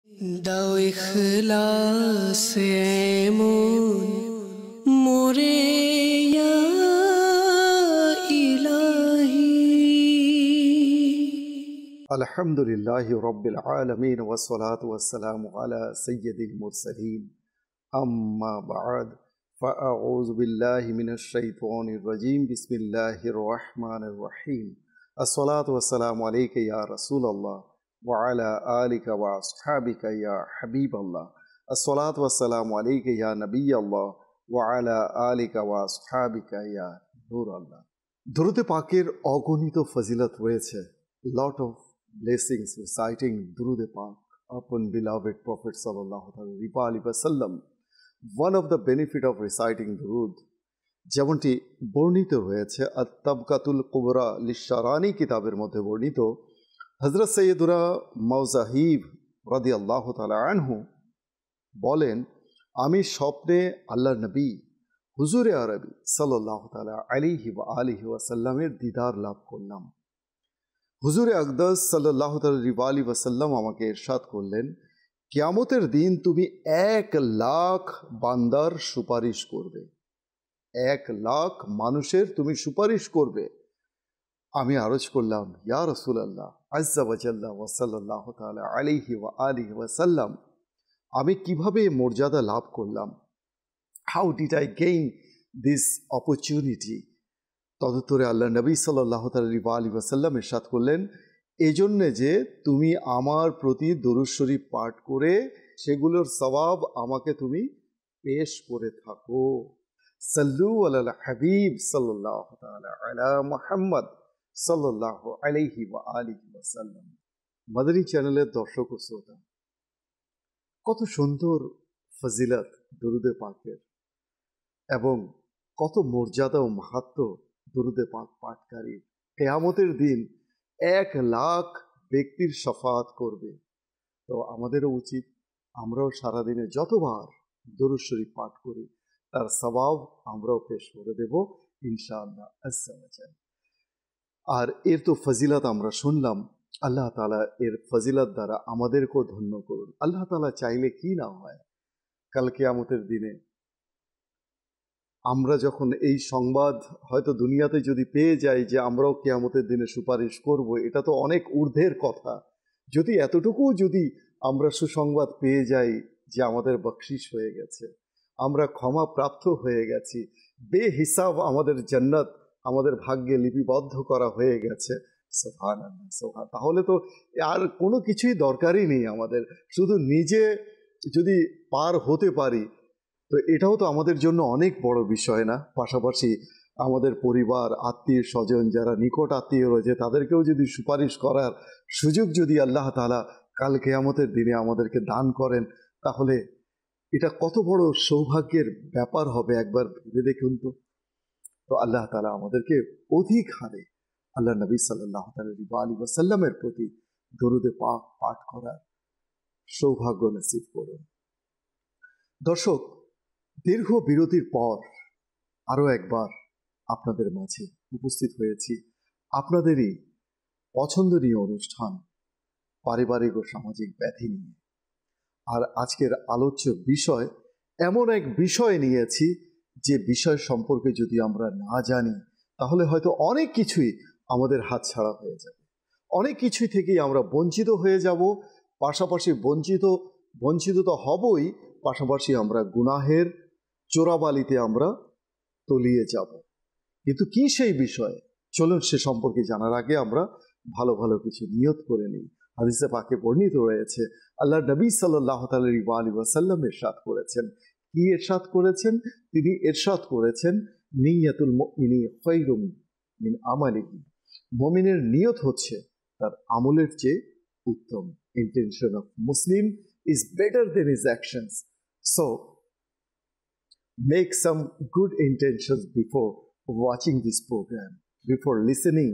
দাও ইখলাস এমন মোরে ইয়া ইলাহি। আলহামদুলিল্লাহি রাব্বিল আলামিন ওয়াসসালাতু ওয়াসসালামু আলা সাইয়্যিদিল মুরসালিন আম্মা বা'দ ফাআউযু বিল্লাহি মিনাশ শাইতানির রাজীম বিসমিল্লাহির রহমানির রহিম। আসসালাতু ওয়াসসালামু আলাইকা ইয়া রাসূলুল্লাহ ওয়া আলা আলিকা ওয়া আসহাবিকা ইয়া হাবিবাল্লাহ। আসসালাতু ওয়াসসালামু আলাইকা ইয়া নবিয়াল্লাহ ওয়া আলা আলিকা ওয়া আসহাবিকা ইয়া নূরাল্লাহ। দরুদ পাকের অগণিত ফজিলত রয়েছে। Lot of blessings reciting Durud Pak upon beloved Prophet sallallahu alaihi wasallam. One of the benefit of reciting Durud যেমনটি বর্ণিত হয়েছে আত-তাবকাতুল কুবরা লিশ-শারানি কিতাবের মধ্যে বর্ণিত, হযরত সৈয়দুনা মাওজাহিব রাদিয়াল্লাহু তাআলা আনহু বলেন, আমি স্বপ্নে আল্লাহর নবী হুজুরে আরবি সাল্লাল্লাহু তাআলা আলাইহি ওয়া আলিহি ওয়াসাল্লামের দিদার লাভ করলাম। হুজুরে আকদাস সাল্লাল্লাহু আলাইহি ওয়াসাল্লাম আমাকে ইরশাদ করলেন, কিয়ামতের দিন তুমি 1,00,000 বান্দার সুপারিশ করবে, 1,00,000 মানুষের তুমি সুপারিশ করবে। আমি আরজ করলাম, ইয়া রাসূলুল্লাহ আযজা ওয়া জাল্লা ওয়া সাল্লাল্লাহু তাআলা আলাইহি ওয়া আলিহি ওয়াসাল্লাম, আমি কিভাবে মর্যাদা লাভ করলাম? How did I gain this opportunity? তদুত্তরে আল্লাহ নবী সাল্লাল্লাহু আলাইহি ওয়াসাল্লাম ইরশাদ করলেন, এজন্যে যে তুমি আমার প্রতি দরুদ শরীফ পাঠ করে সেগুলোর সওয়াব আমাকে তুমি পেশ করে থাকো। সাল্লু আলাল হাবিব সাল্লাল্লাহু তাআলা আলা মুহাম্মদ সাল্লাল্লাহু আলাইহি ওয়া আলিহি ওয়াসাল্লাম। মাদানী চ্যানেলের দর্শক ও শ্রোতা, কত সুন্দর ফজিলত দরুদে পাকের এবং কত মর্যাদা ও মাহাত্ম্য দরুদে পাক পাঠকারী। কিয়ামতের দিন 1,00,000 ব্যক্তির শাফাআত করবে। তো আমাদেরও উচিত আমরাও সারাদিনে যতবার দরুদ শরীফ পাঠ করি তার সওয়াব আমরাও পেশ করে দেব ইনশাআল্লাহ আজ্জা ওয়া জাল। আর এর তো ফজিলত আমরা শুনলাম, আল্লাহ তাআলা এর ফজিলত দ্বারা আমাদেরকেও ধন্য করুন। আল্লাহ তাআলা চাইলে কি না হয়, কাল কিয়ামতের দিনে আমরা যখন এই সংবাদ হয়তো দুনিয়াতে যদি পেয়ে যাই যে আমরাও কিয়ামতের দিনে সুপারিশ করব, এটা তো অনেক ঊর্ধ্বের কথা। যদি এতটুকু যদি আমরা সুসংবাদ পেয়ে যাই যে আমাদের বকশিশ হয়ে গেছে, আমরা ক্ষমা প্রাপ্ত হয়ে গেছি, বেহিসাব আমাদের জান্নাত আমাদের ভাগ্যে লিপিবদ্ধ করা হয়ে গেছে, সুবহানাল্লাহ সুবহান, তাহলে তো আর কোনো কিছুই দরকারই নেই আমাদের। শুধু নিজে যদি পার হতে পারি তো এটাও তো আমাদের জন্য অনেক বড় বিষয় না? পাশাপাশি আমাদের পরিবার, আত্মীয় স্বজন, যারা নিকট আত্মীয় রয়েছে তাদেরকেও যদি সুপারিশ করার সুযোগ যদি আল্লাহ তাআলা কাল কিয়ামতের দিনে আমাদেরকে দান করেন, তাহলে এটা কত বড় সৌভাগ্যের ব্যাপার হবে একবার ভেবে দেখুন তো। তো আল্লাহ তাআলা আমাদেরকে অধিক হারে আল্লাহ নবী সাল্লাল্লাহু আলাইহি ওয়াসাল্লামের প্রতি দরুদে পাক পাঠ করার সৌভাগ্য নসিব করুন। দর্শক, দীর্ঘ বিরতির পর আরও একবার আপনাদের মাঝে উপস্থিত হয়েছি আপনাদেরই পছন্দনীয় অনুষ্ঠান পারিবারিক ও সামাজিক ব্যাধি নিয়ে। আর আজকের আলোচ্য বিষয় এমন এক বিষয় নিয়েছি যে বিষয় সম্পর্কে যদি আমরা না জানি তাহলে হয়তো অনেক কিছুই আমাদের হাতছাড়া হয়ে যাবে, অনেক কিছুই থেকেই আমরা বঞ্চিত হয়ে যাব। পাশাপাশি বঞ্চিত তো হবই, পাশাপাশি আমরা গুনাহের চোরাবালিতে আমরা তলিয়ে যাব। কিন্তু কি সেই বিষয়, চলুন সে সম্পর্কে জানার আগে আমরা ভালো ভালো কিছু নিয়ত করে নিই। হাদিসে পাকে বর্ণিত রয়েছে, আল্লাহ নবী সাল্লাল্লাহু আলাইহি ওয়াসাল্লাম ইরশাদ করেছেন। কি ইরশাদ করেছেন? তিনি ইরশাদ করেছেন, নিয়াতুল মুমিনি খায়রুম মিন আমালিহি। মুমিনের নিয়ত হচ্ছে তার আমলের চেয়ে উত্তম। Intention of Muslim is better than his actions. So make some good intentions before watching this program, before listening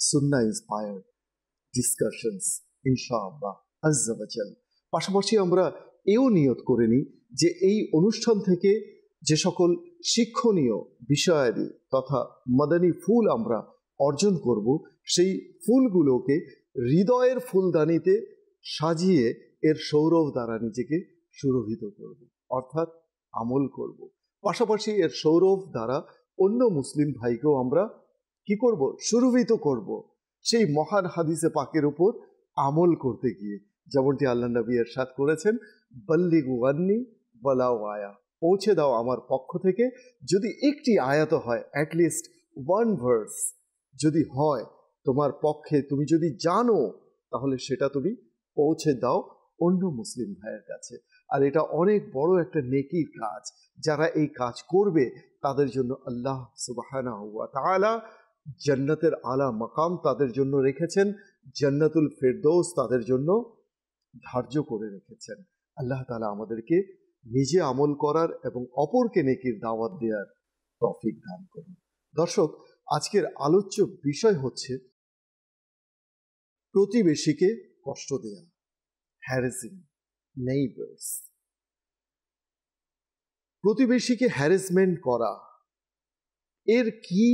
Sunnah inspired discussions, inshallah azza wa jal. পাশাপাশি আমরা এও নিয়ত করে নিই যে এই অনুষ্ঠান থেকে যে সকল শিক্ষণীয় বিষয়াদি তথা মাদানী ফুল আমরা অর্জন করব, সেই ফুলগুলোকে হৃদয়ের ফুলদানিতে সাজিয়ে এর সৌরভ দ্বারা নিজেকে সুরভিত করব, অর্থাৎ আমল করব। পাশাপাশি এর সৌরভ দ্বারা অন্য মুসলিম ভাইকেও আমরা কি করব? সুরভিত করব সেই মহান হাদিসে পাকের উপর আমল করতে গিয়ে। যেমনটি আল্লাহ নবী ইরশাদ করেছেন, বাল্লিগু আন্নি ওয়ালাউ আয়া, পৌঁছে দাও আমার পক্ষ থেকে, যদি একটি আয়াত হয়, অ্যাটলিস্ট ওয়ান ভার্স যদি হয় তোমার পক্ষে, তুমি যদি জানো, তাহলে সেটা তুমি পৌঁছে দাও অন্য মুসলিম ভাইয়ের কাছে। আর এটা অনেক বড় একটা নেকির কাজ। যারা এই কাজ করবে তাদের জন্য আল্লাহ সুবহানাহু ওয়া তাআলা জান্নাতের আলা মাকাম তাদের জন্য রেখেছেন, জান্নাতুল ফেরদৌস তাদের জন্য ধার্য করে রেখেছেন। আল্লাহ তাআলা আমাদেরকে নিজে আমল করার এবং অপরকে নেকির দাওয়াত দেওয়ার তৌফিক দান করুন। দর্শক, আজকের আলোচ্য বিষয় হচ্ছে প্রতিবেশীকে কষ্ট দেয়া, হ্যারাসিং নেইবার্স। প্রতিবেশীকে হ্যারাসমেন্ট করা, এর কি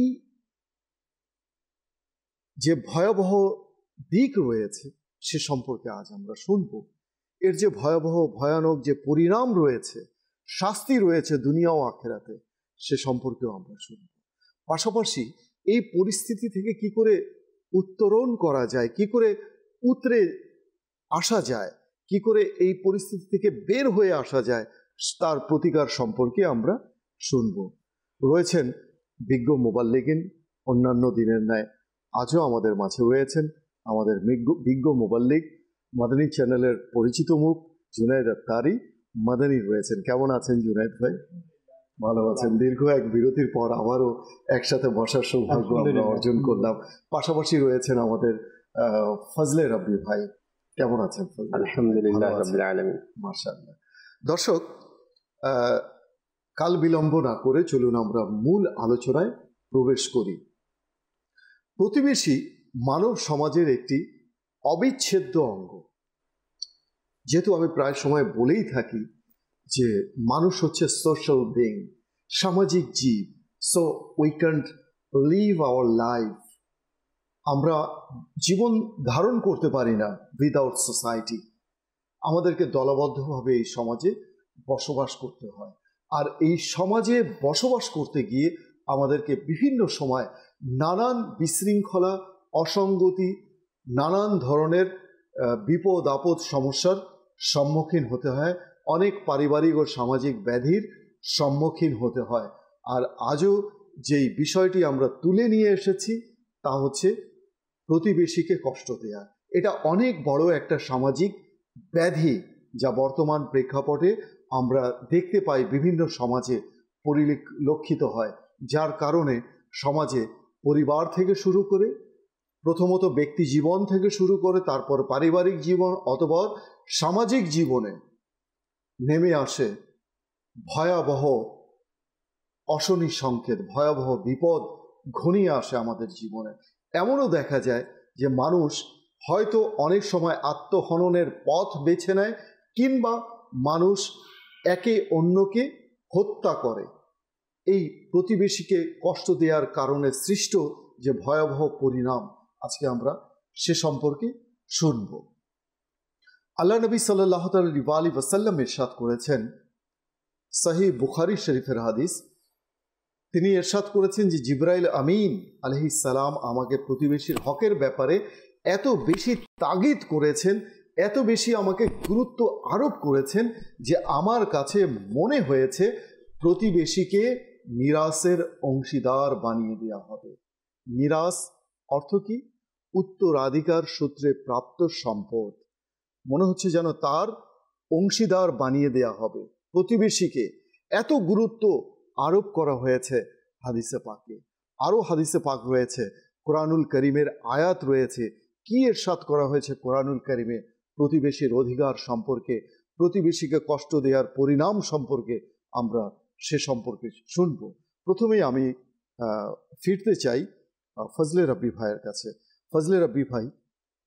যে ভয়াবহ দিক রয়েছে সে সম্পর্কে আজ আমরা শুনব। এর যে ভয়াবহ ভয়ানক যে পরিণাম রয়েছে, শাস্তি রয়েছে দুনিয়া ও আখিরাতে, সে সম্পর্কেও আমরা শুনব। পাশাপাশি এই পরিস্থিতি থেকে কি করে উত্তরণ করা যায়, কি করে উতরে আসা যায়, কি করে এই পরিস্থিতি থেকে বের হয়ে আসা যায়, তার প্রতিকার সম্পর্কে আমরা শুনব। রয়েছেন বিজ্ঞ মুবাল্লিগিন, অন্যান্য দিনের ন্যায় আজও আমাদের মাঝে রয়েছেন আমাদের বিজ্ঞ মুবাল্লিগ, মাদানী চ্যানেলের পরিচিত মুখ জুনায়েদ আত্তারি মাদানী রয়েছেন। কেমন আছেন জুনায়েদ ভাই? ভালো আছেন? দীর্ঘ এক বিরতির পর আবারও একসাথে বসার সৌভাগ্য আমরা অর্জন করলাম। পাশাপাশি রয়েছেন আমাদের ফজলে রাব্বি ভাই। কেমন আছেন? আলহামদুলিল্লাহ রাব্বিল আলামিন। মাশাআল্লাহ। দর্শক, কাল বিলম্ব না করে চলুন আমরা মূল আলোচনায় প্রবেশ করি। প্রতিবেশী মানব সমাজের একটি অবিচ্ছেদ্য অঙ্গ। যেহেতু আমি প্রায় সময় বলেই থাকি যে মানুষ হচ্ছে সোশ্যাল বিং, সামাজিক জীব, so we can't live our life, আমরা জীবন ধারণ করতে পারি না উইদাউট সোসাইটি। আমাদেরকে দলবদ্ধভাবে এই সমাজে বসবাস করতে হয়। আর এই সমাজে বসবাস করতে গিয়ে আমাদেরকে বিভিন্ন সময় নানান বিশৃঙ্খলা, অসঙ্গতি, নানান ধরনের বিপদ আপদ সমস্যার সম্মুখীন হতে হয়, অনেক পারিবারিক ও সামাজিক ব্যাধির সম্মুখীন হতে হয়। আর আজও যেই বিষয়টি আমরা তুলে নিয়ে এসেছি তা হচ্ছে প্রতিবেশীকে কষ্ট দেয়া। এটা অনেক বড় একটা সামাজিক ব্যাধি, যা বর্তমান প্রেক্ষাপটে আমরা দেখতে পাই বিভিন্ন সমাজে পরিলক্ষিত হয়, যার কারণে সমাজে পরিবার থেকে শুরু করে, প্রথমত ব্যক্তি জীবন থেকে শুরু করে, তারপর পারিবারিক জীবন অথবা সামাজিক জীবনে নেমে আসে ভয়াবহ অশনি সংকেত, ভয়াবহ বিপদ ঘনিয়ে আসে আমাদের জীবনে। এমনও দেখা যায় যে মানুষ হয়তো অনেক সময় আত্মহননের পথ বেছে নেয়, কিংবা মানুষ একে অন্যকে হত্যা করে। এই প্রতিবেশীকে কষ্ট দেওয়ার কারণে সৃষ্ট যে ভয়াবহ পরিণাম, আজকে আমরা সে সম্পর্কে শুনব। আল্লাহ নবী সাল্লাল্লাহু আলাইহি ওয়াসাল্লাম ইরশাদ করেছেন, সহিহ বুখারী শরীফের হাদিস, তিনি ইরশাদ করেছেন যে জিবরাইল আমিন আলাইহিস সালাম আমাকে প্রতিবেশীর হকের ব্যাপারে এত বেশি তাগিদ করেছেন, এত বেশি আমাকে গুরুত্ব আরোপ করেছেন যে আমার কাছে মনে হয়েছে প্রতিবেশীকে মিরাসের অংশীদার বানিয়ে দেওয়া হবে। মিরাস অর্থ কি? উত্তরাধিকার সূত্রে প্রাপ্ত সম্পদ। মনে হচ্ছে যেন তার অংশীদার বানিয়ে দেওয়া হবে। প্রতিবেশীকে এত গুরুত্ব আরোপ করা হয়েছে হাদিসে পাকে। আরও হাদিসে পাক রয়েছে, কোরআনুল করিমের আয়াত রয়েছে। কি ইরশাদ করা হয়েছে কোরআনুল করিমে প্রতিবেশীর অধিকার সম্পর্কে, প্রতিবেশীকে কষ্ট দেওয়ার পরিণাম সম্পর্কে আমরা সে সম্পর্কে শুনব। প্রথমেই আমি ফিরতে চাই ফজলে রাব্বি ভাইয়ের কাছে। ফজলে রাব্বি ভাই,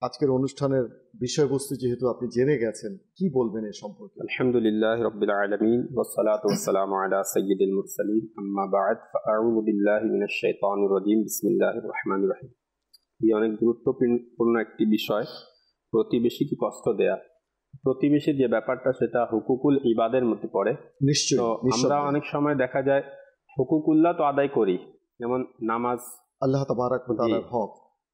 আজকের অনুষ্ঠানের বিষয়বস্তু যেহেতু আপনি জেনে গেছেন, কি বলবেন এ সম্পর্কে? আলহামদুলিল্লাহ রাব্বিল আলামিন ওয়াসসালাতু ওয়াসসালামু আলা সাইয়্যিদিল মুরসালিন, আম্মা বা'দ, ফাআউযু বিল্লাহি মিনাশ শাইতানির রাজীম, বিসমিল্লাহির রহমানির রহিম। এই অনেক গুরুত্বপূর্ণ একটি বিষয়, প্রতিবেশীকে কষ্ট দেয়া। প্রতিবেশীর যে ব্যাপারটা সেটা হুকুকুল ইবাদের মধ্যে পড়ে। নিশ্চয়ই তো আমরা নিঃসন্দেহে। অনেক সময় দেখা যায় হুকুকুল্লাহ তো আদায় করি, যেমন নামাজ, আল্লাহ তাবারাক ওয়া তাআলার হক,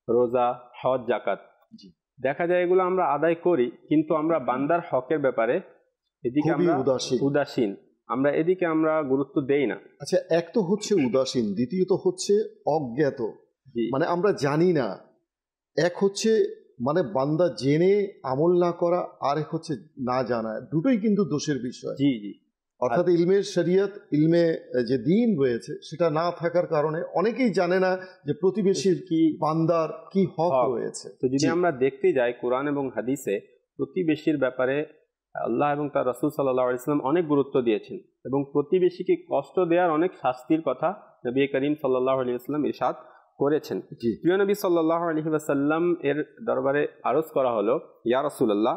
রোজা, হজ, জাকাত, জি, দেখা যায় এগুলো আমরা আদায় করি, কিন্তু আমরা বান্দার হকের ব্যাপারে এদিকে খুবই আমরা উদাসীন। আমরা এদিকে আমরা গুরুত্ব দেই না। আচ্ছা, এক তো হচ্ছে উদাসীন, দ্বিতীয়ত হচ্ছে অজ্ঞাত, জি মানে আমরা জানি না। এক হচ্ছে মানে বান্দা জেনে আমল না করা, আর এক হচ্ছে না জানা, দুটোই কিন্তু দোষের বিষয়। জি জি অর্থাৎ ইলমে শরিয়ত, ইলমে যে দ্বীন রয়েছে সেটা না থাকার কারণে অনেকেই জানে না যে প্রতিবেশীর কি বান্দার কি হক হক রয়েছে। তো যদি জি, আমরা দেখতে যাই কোরআন এবং হাদিসে প্রতিবেশীর ব্যাপারে আল্লাহ এবং তার রাসূল সাল্লাল্লাহু আলাইহি ওয়াসাল্লাম অনেক গুরুত্ব দিয়েছেন, এবং প্রতিবেশীকে কষ্ট দেওয়ার অনেক শাস্তির কথা নবী করিম সাল্লাল্লাহু আলাইহি ওয়াসাল্লাম ইরশাদ করেছেন। জি, প্রিয় নবী সাল্লাল্লাহু আলাইহি ওয়াসাল্লাম এর দরবারে আরজ করা হলো, ইয়া রাসূলুল্লাহ,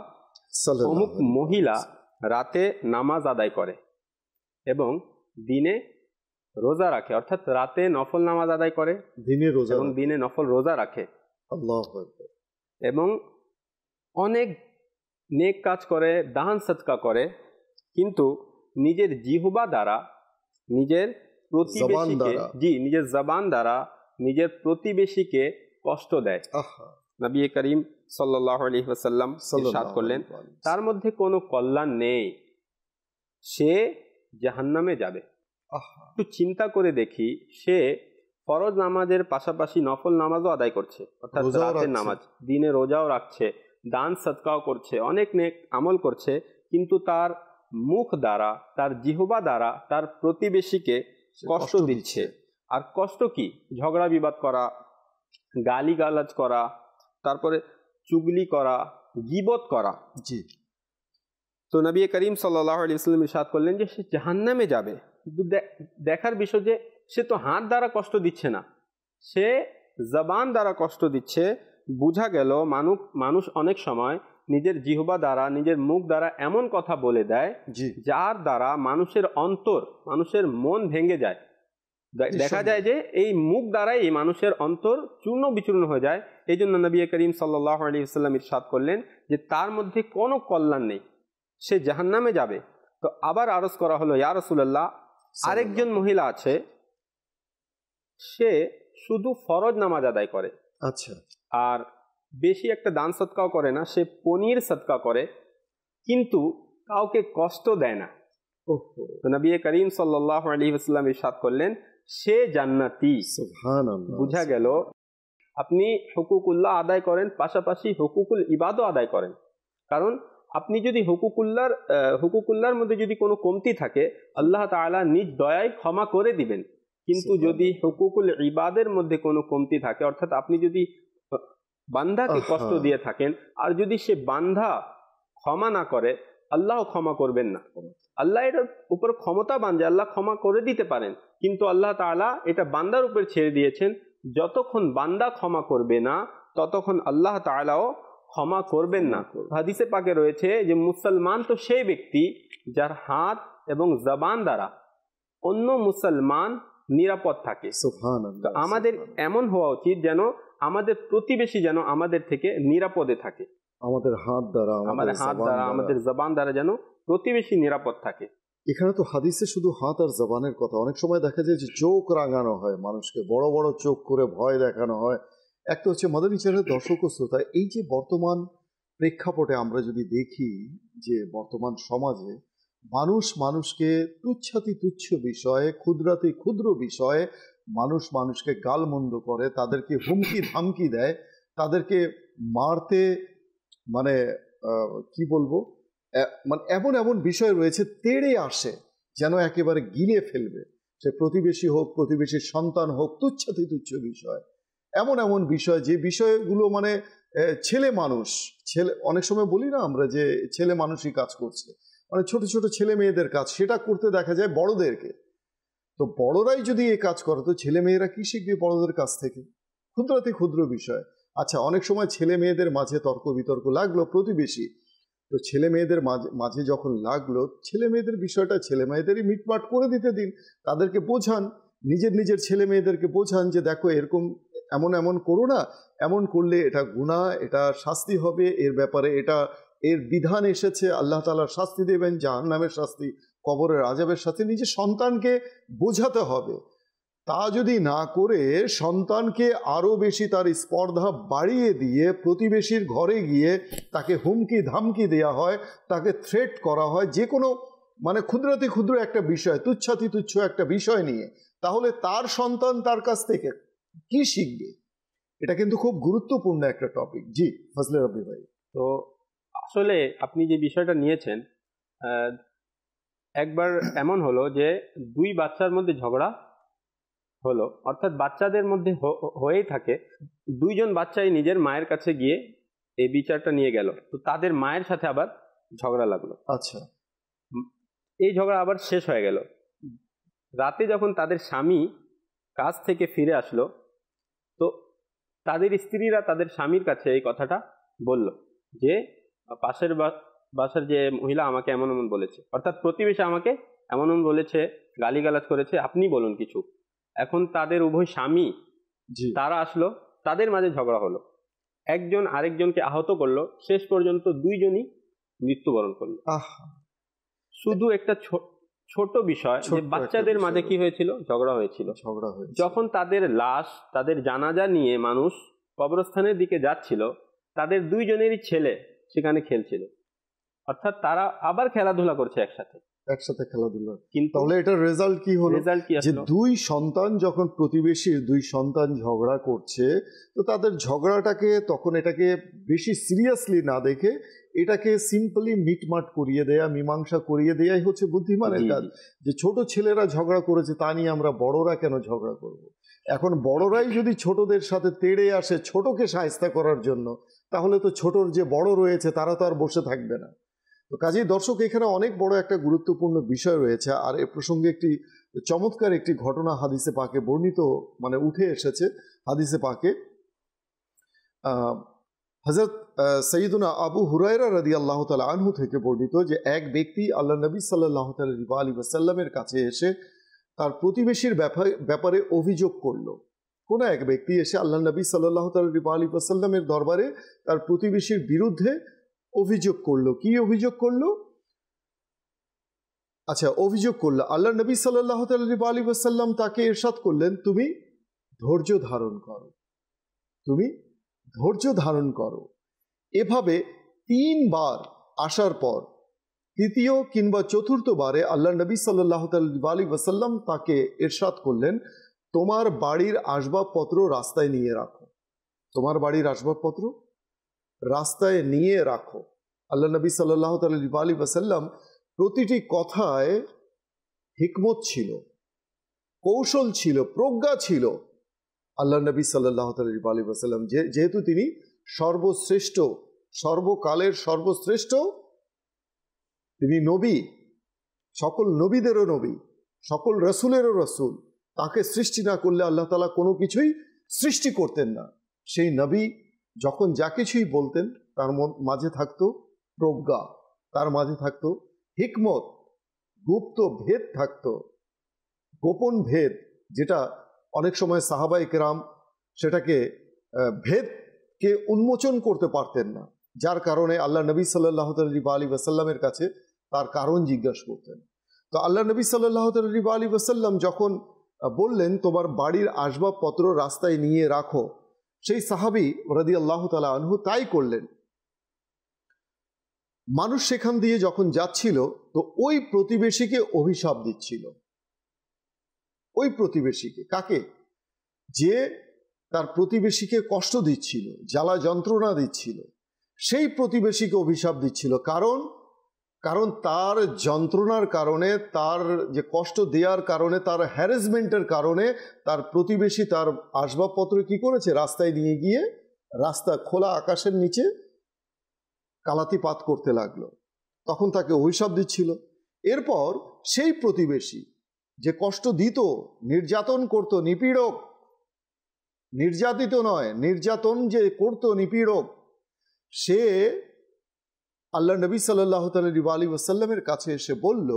সাল্লাল্লাহু অমুক আলাইহি মহিলা ওয়াসাল্লাম। রাতে নামাজ আদায় করে এবং দিনে রোজা রাখে, অর্থাৎ রাতে নফল নামাজ আদায় করে দিনে রোজা এবং রাখে। দিনে নফল রোজা রাখে, আল্লাহু আকবার। এবং অনেক নেক কাজ করে, দান সদকা করে, কিন্তু নিজের জিহবা দ্বারা, নিজের প্রতিবেশীকে, দ্বারা। নিজের জবান দ্বারা নিজের প্রতিবেশীকে কষ্ট দেয়। আহা, নবী করিম সাল্লাল্লাহু আলাইহি ওয়াসাল্লাম ইরশাদ সাল্লাল্লাহু করলেন, আলাইহি ওয়াসাল্লাম। তার মধ্যে কোনো কল্যাণ নেই, সে জাহান্নামে যাবে। আহা, একটু চিন্তা করে দেখি, সে ফরজ নামাজের পাশাপাশি নফল নামাজও আদায় করছে, অর্থাৎ রোজাও রাতের রাখছে। নামাজ, দিনে রোজাও রাখছে, দান সদকাও করছে, অনেক নেক আমল করছে, কিন্তু তার মুখ দ্বারা, তার জিহবা দ্বারা তার প্রতিবেশীকে সে কষ্ট দিচ্ছে। আর কষ্ট কি? ঝগড়া বিবাদ করা, গালিগালাজ করা, তারপরে চুগলি করা, গীবত করা। জি, তো নবী করিম সাল্লাল্লাহু আলাইহি ওয়াসাল্লাম ইরশাদ করলেন যে সে জাহান্নামে যাবে। কিন্তু দেখার বিষয় যে সে তো হাত দ্বারা কষ্ট দিচ্ছে না, সে জবান দ্বারা কষ্ট দিচ্ছে। বোঝা গেল মানুষ অনেক সময় নিজের জিহবা দ্বারা, নিজের মুখ দ্বারা এমন কথা বলে দেয় জি, যার দ্বারা মানুষের অন্তর, মানুষের মন ভেঙে যায়। দেখা যায় যে এই মুখ দ্বারাই এই মানুষের অন্তর চূর্ণ বিচূর্ণ হয়ে যায়। এই জন্য নবী করিম সাল্লাল্লাহু আলাইহি ওয়াসাল্লাম ইরশাদ করলেন যে তার মধ্যে কোনো কল্যাণ নেই, সে জাহান্নামে যাবে। তো আবার আরজ করা হলো, ইয়া রাসূলুল্লাহ, আরেকজন মহিলা আছে, সে শুধু ফরজ নামাজ আদায় করে, আচ্ছা, আর বেশি একটা দান সদকাও করে না, সে পনির সদকা করে, কিন্তু কাউকে কষ্ট দেয় না। ওহো, তো নবী করিম সাল্লাল্লাহু আলাইহি ওয়াসাল্লাম ইরশাদ করলেন সে জান্নাতি। সুবহানাল্লাহ। বুঝা গেল আপনি হুকুকুল্লাহ আদায় করেন, পাশাপাশি হুকুকুল ইবাদও আদায় করেন। কারণ আপনি যদি হুকুকুল্লাহর মধ্যে যদি কোনো কমতি থাকে, আল্লাহ তাআলা নিজ দয়ায় ক্ষমা করে দিবেন। কিন্তু যদি হুকুকুল ইবাদের মধ্যে কোনো কমতি থাকে, অর্থাৎ আপনি যদি বান্দাকে কষ্ট দিয়ে থাকেন, আর যদি সে বান্দা ক্ষমা না করে, আল্লাহ ক্ষমা করবেন না। আল্লাহ এটার উপর ক্ষমতাবান যে আল্লাহ ক্ষমা করে দিতে পারেন, কিন্তু আল্লাহ তাআলা এটা বান্দার উপর ছেড়ে দিয়েছেন। যতক্ষণ বান্দা ক্ষমা করবে না, ততক্ষণ আল্লাহ তাআলাও ক্ষমা করবেন না। হাদিসে পাকে রয়েছে যে মুসলমান তো সেই ব্যক্তি যার হাত এবং জবান দ্বারা অন্য মুসলমান নিরাপদ থাকে। সুবহানাল্লাহ। আমাদের এমন হওয়া উচিত যেন আমাদের প্রতিবেশী যেন আমাদের থেকে নিরাপদে থাকে, আমাদের হাত দ্বারা, আমাদের হাত দ্বারা, আমাদের জবান দ্বারা যেন প্রতিবেশী নিরাপদ থাকে। এখানে তো হাদিসে শুধু হাত আর জবানের কথা, অনেক সময় দেখা যায় যে চোখ রাঙানো হয়, মানুষকে বড় বড় চোখ করে ভয় দেখানো হয়। একটা হচ্ছে মাদানী চ্যানেলের দর্শক ও শ্রোতা, এই যে বর্তমান প্রেক্ষাপটে আমরা যদি দেখি যে বর্তমান সমাজে মানুষ মানুষকে তুচ্ছাতি তুচ্ছ বিষয়ে, ক্ষুদ্রাতি ক্ষুদ্র বিষয়ে মানুষ মানুষকে গালমন্দ করে, তাদেরকে হুমকি ধামকি দেয়, তাদেরকে মারতে মানে কি বলবো, মানে এমন এমন বিষয় রয়েছে, তেড়ে আসে যেন একেবারে গিলে ফেলবে। সে প্রতিবেশী হোক, প্রতিবেশীর সন্তান হোক, তুচ্ছাতি তুচ্ছ বিষয়, এমন এমন বিষয় যে বিষয়গুলো মানে ছেলে মানুষ, অনেক সময় বলি না আমরা যে ছেলে মানুষই কাজ করছে, মানে ছোট ছোট ছেলে মেয়েদের কাজ, সেটা করতে দেখা যায় বড়দেরকে। তো বড়রাই যদি এই কাজ করে, তো ছেলে মেয়েরা কি শিখবে বড়দের কাছ থেকে? ক্ষুদ্রাতি ক্ষুদ্র বিষয়। আচ্ছা, অনেক সময় ছেলে মেয়েদের মাঝে তর্ক বিতর্ক লাগলো, প্রতিবেশী, তো ছেলে মেয়েদের মাঝে যখন লাগলো, ছেলে মেয়েদের বিষয়টা ছেলে মেয়েদেরই মিটমাট করে দিতে দিন, তাদেরকে বোঝান, নিজের ছেলে মেয়েদেরকে বোঝান যে দেখো এরকম এমন এমন করো না, এমন করলে এটা গুনাহ, এটা শাস্তি হবে, এর ব্যাপারে এটা এর বিধান এসেছে, আল্লাহ তাআলা শাস্তি দেবেন, জাহান্নামের শাস্তি, কবরের আযাবের সাথে নিজের সন্তানকে বোঝাতে হবে। তা যদি না করে সন্তানকে আরও বেশি তার স্পর্ধা বাড়িয়ে দিয়ে প্রতিবেশীর ঘরে গিয়ে তাকে হুমকি ধামকি দেওয়া হয়, তাকে থ্রেট করা হয় যে কোনো মানে ক্ষুদ্রাতি ক্ষুদ্র একটা বিষয়, তুচ্ছাতি তুচ্ছ একটা বিষয় নিয়ে, তাহলে তার সন্তান তার কাছ থেকে কি শিখবে? এটা কিন্তু খুব গুরুত্বপূর্ণ একটা টপিক। জি ফজলে রাব্বি ভাই। তো আসলে আপনি যে বিষয়টা নিয়েছেন, একবার এমন হলো যে দুই বাচ্চার মধ্যে ঝগড়া হলো, অর্থাৎ বাচ্চাদের মধ্যে হয়েই থাকে, দুইজন বাচ্চাই নিজের মায়ের কাছে গিয়ে এই বিচারটা নিয়ে গেল, তো তাদের মায়ের সাথে আবার ঝগড়া লাগলো। আচ্ছা, এই ঝগড়া আবার শেষ হয়ে গেল। রাতে যখন তাদের স্বামী কাজ থেকে ফিরে আসলো, তো তাদের স্ত্রীরা তাদের স্বামীর কাছে এই কথাটা বলল যে পাশের বাসার যে মহিলা আমাকে এমন এমন বলেছে, অর্থাৎ প্রতিবেশী আমাকে এমন এমন বলেছে, গালিগালাজ করেছে, আপনি বলুন কিছু। এখন তাদের উভয় স্বামী তারা আসলো, তাদের মাঝে ঝগড়া হলো, একজন আরেকজনকে আহত করলো, শেষ পর্যন্ত দুইজনই মৃত্যুবরণ করলো। শুধু একটা ছোট বিষয়, যে বাচ্চাদের মাঝে কি হয়েছিল, ঝগড়া হয়েছিল। যখন তাদের লাশ, তাদের জানাজা নিয়ে মানুষ কবরস্থানের দিকে যাচ্ছিল, তাদের দুইজনেরই ছেলে সেখানে খেলছিল, অর্থাৎ তারা আবার খেলাধুলা করছে একসাথে খেলাধুলা। কিন্তু তাহলে এটার রেজাল্ট কি হলো? যে দুই সন্তান যখন প্রতিবেশীর দুই সন্তান ঝগড়া করছে, তো তাদের ঝগড়াটাকে তখন এটাকে বেশি সিরিয়াসলি না দেখে এটাকে সিম্পলি মিটমাট করিয়ে দেয়া, মীমাংসা করিয়ে দেয়াই হচ্ছে বুদ্ধিমানের কাজ। যে ছোট ছেলেরা ঝগড়া করেছে তা নিয়ে আমরা বড়রা কেন ঝগড়া করব? এখন বড়রাই যদি ছোটদের সাথে তেড়ে আসে ছোটকে শায়েস্তা করার জন্য, তাহলে তো ছোটর যে বড় রয়েছে তারা তো আর বসে থাকবে না। তো কাজেই দর্শক, এখানে অনেক বড় একটা গুরুত্বপূর্ণ বিষয় রয়েছে। আর এ প্রসঙ্গে একটি চমৎকার একটি ঘটনা হাদিসে পাকে বর্ণিত মানে উঠে এসেছে। হাদিসে পাকে হযরত সৈয়দুনা আবু হুরায়রা রাদিয়াল্লাহু তাআলা আনহু থেকে বর্ণিত যে এক ব্যক্তি আল্লাহ নবী সাল্লাল্লাহু আলাইহি ওয়াসাল্লামের কাছে এসে তার প্রতিবেশীর ব্যাপারে অভিযোগ করলো। কোন এক ব্যক্তি এসে আল্লাহ নবী সাল্লাল্লাহু আলাইহি ওয়াসাল্লামের দরবারে তার প্রতিবেশীর বিরুদ্ধে অভিযোগ করলো। কি অভিযোগ করলো? আচ্ছা, অভিযোগ করলো আল্লাহ নবী সাল্লাল্লাহু আলাইহি ওয়াসাল্লাম তাকে ইরশাদ করলেন, তুমি ধৈর্য ধারণ করো, তুমি ধৈর্য ধারণ করো। এভাবে 3 বার আসার পর তৃতীয় কিংবা চতুর্থবারে আল্লাহ নবী সাল্লাল্লাহু আলাইহি ওয়াসাল্লাম তাকে ইরশাদ করলেন, তোমার বাড়ির আসবাবপত্র রাস্তায় নিয়ে রাখো, তোমার বাড়ির আসবাবপত্র রাস্তায় নিয়ে রাখো। আল্লাহ নবী সাল্লাল্লাহু আলাইহি ওয়াসাল্লাম প্রতিটি কথায় হিকমত ছিল, কৌশল ছিল, প্রজ্ঞা ছিল। আল্লাহ নবী সাল্লাল্লাহু আলাইহি ওয়াসাল্লাম যেহেতু তিনি সর্বশ্রেষ্ঠ, সর্বকালের সর্বশ্রেষ্ঠ, তিনি নবী, সকল নবীদেরও নবী, সকল রসুলেরও রসুল। তাকে সৃষ্টি না করলে আল্লাহ তাআলা কোনো কিছুই সৃষ্টি করতেন না। সেই নবী যখন যা কিছুই বলতেন তার মাঝে থাকতো প্রজ্ঞা, তার মাঝে থাকতো হিকমত, গুপ্ত ভেদ থাকতো, গোপন ভেদ, যেটা অনেক সময় সাহাবায়ে কেরাম সেটাকে ভেদকে উন্মোচন করতে পারতেন না, যার কারণে আল্লাহ নবী সাল্লাল্লাহু আলাইহি ওয়াসাল্লামের কাছে তার কারণ জিজ্ঞাসা করতেন। তো আল্লাহ নবী সাল্লাল্লাহু আলাইহি ওয়াসাল্লাম যখন বললেন তোমার বাড়ির আসবাবপত্র রাস্তায় নিয়ে রাখো, সেই সাহাবী রাদিয়াল্লাহু তাআলা আনহু তাই করলেন। মানুষ সেখান দিয়ে যখন যাচ্ছিল, তো ওই প্রতিবেশীকে অভিশাপ দিচ্ছিল। ওই প্রতিবেশীকে, কাকে? যে তার প্রতিবেশীকে কষ্ট দিচ্ছিল, জ্বালা যন্ত্রণা দিচ্ছিল, সেই প্রতিবেশীকে অভিশাপ দিচ্ছিল। কারণ তার যন্ত্রণার কারণে, তার যে কষ্ট দেওয়ার কারণে, তার হ্যারাসমেন্টের কারণে তার প্রতিবেশী তার আসবাবপত্র কি করেছে, রাস্তায় নিয়ে গিয়ে রাস্তা খোলা আকাশের নিচে কালাতিপাত করতে লাগলো। তখন তাকে অভিশাপ দিচ্ছিল। এরপর সেই প্রতিবেশী যে কষ্ট দিত, নির্যাতন করত, নিপীড়ক, নির্যাতিত নয়, নির্যাতন যে করত, নিপীড়ক, সে আল্লাহ নবী সাল্লাল্লাহু আলাইহি ওয়াসাল্লামের কাছে এসে বলল,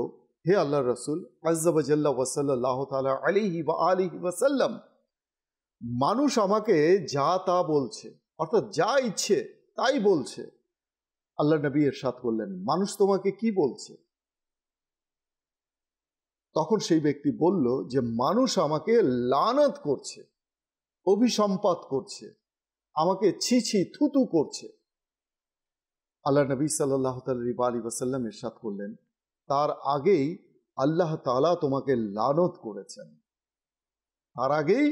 হে আল্লাহর রাসূল আযজা ওয়া জাল্লা ওয়া সাল্লাল্লাহু তাআলা আলাইহি ওয়া আলিহি ওয়াসাল্লাম, মানুষ আমাকে যা তা বলছে, অর্থাৎ যা ইচ্ছে তাই বলছে। আল্লাহ নবী ইরশাদ করলেন, মানুষ তোমাকে কি বলছে? তখন সেই ব্যক্তি বলল যে মানুষ আমাকে লানত করছে, অভিসম্পাত করছে, আমাকে ছি ছি থুতু করছে। আল্লাহ নবী সাল্লাল্লাহু আলাইহি ওয়াসাল্লাম ইরশাদ করলেন, তার আগেই আল্লাহ তাআলা তোমাকে লানত করেছেন, তার আগেই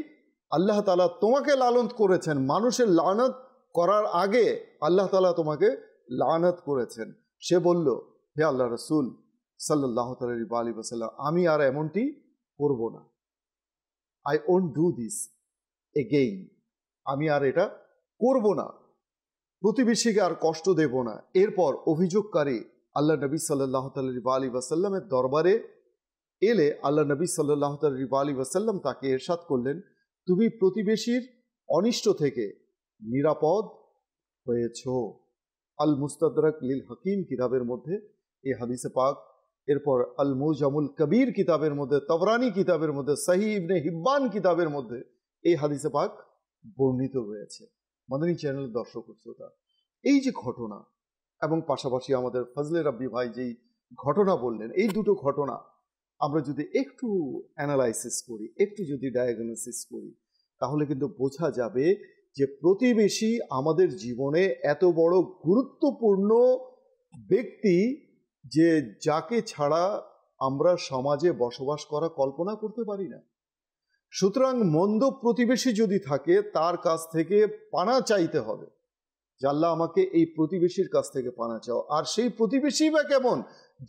আল্লাহ তাআলা তোমাকে লানত করেছেন। মানুষের লানত করার আগে আল্লাহ তাআলা তোমাকে লানত করেছেন। সে বলল, হে আল্লাহ রাসূল সাল্লাল্লাহু আলাইহি ওয়াসাল্লাম, আমি আর এমনটি করব না। I won't do this again, আমি আর এটা করব না, প্রতিবেশীকে আর কষ্ট দেব না। এরপর অভিযোগকারী আল্লাহ নবী সাল্লাল্লাহু আলাইহি ওয়াসাল্লামের দরবারে এলে আল্লাহ নবী সাল্লাল্লাহু আলাইহি ওয়াসাল্লাম তাকে ইরশাদ করলেন, তুমি প্রতিবেশীর অনিষ্ট থেকে নিরাপদ হয়েছ। আল মুস্তাদরাক লিল হাকিম কিতাবের মধ্যে এই হাদিসে পাক, এরপর আল মুজামুল কবির কিতাবের মধ্যে, তবরানি কিতাবের মধ্যে, সহিহ ইবনে হিব্বান কিতাবের মধ্যে এই হাদিসে পাক বর্ণিত হয়েছে। মাদানী চ্যানেলের দর্শক শ্রোতা, এই যে ঘটনা এবং পাশাপাশি আমাদের ফজলে রাব্বি ভাই যেই ঘটনা বললেন, এই দুটো ঘটনা আমরা যদি একটু অ্যানালাইসিস করি, একটু যদি ডায়াগনোসিস করি, তাহলে কিন্তু বোঝা যাবে যে প্রতিবেশী আমাদের জীবনে এত বড় গুরুত্বপূর্ণ ব্যক্তি যে যাকে ছাড়া আমরা সমাজে বসবাস করা কল্পনা করতে পারি না। সুতরাং মন্দ প্রতিবেশী যদি থাকে, তার কাছ থেকে পানা চাইতে হবে যে আল্লাহ আমাকে এই প্রতিবেশীর কাছ থেকে পানা চাও। আর সেই প্রতিবেশী বা কেমন,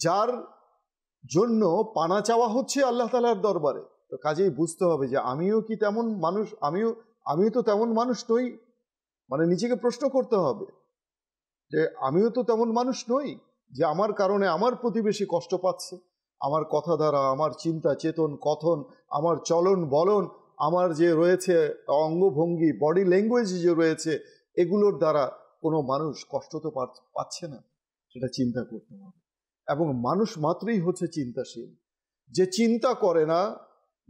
যার জন্য পানা চাওয়া হচ্ছে আল্লাহ তাআলার দরবারে। তো কাজেই বুঝতে হবে যে আমিও কি তেমন মানুষ, আমিও তো তেমন মানুষ নই। মানে নিজেকে প্রশ্ন করতে হবে যে আমিও তো তেমন মানুষ নই যে আমার কারণে আমার প্রতিবেশী কষ্ট পাচ্ছে। আমার কথা দ্বারা, আমার চিন্তা চেতন কথন, আমার চলন বলন, আমার যে রয়েছে অঙ্গভঙ্গি, বডি ল্যাঙ্গুয়েজ যে রয়েছে, এগুলোর দ্বারা কোনো মানুষ কষ্ট তো পাচ্ছে না, সেটা চিন্তা করতে হবে। এবং মানুষ মাত্রই হচ্ছে চিন্তাশীল। যে চিন্তা করে না,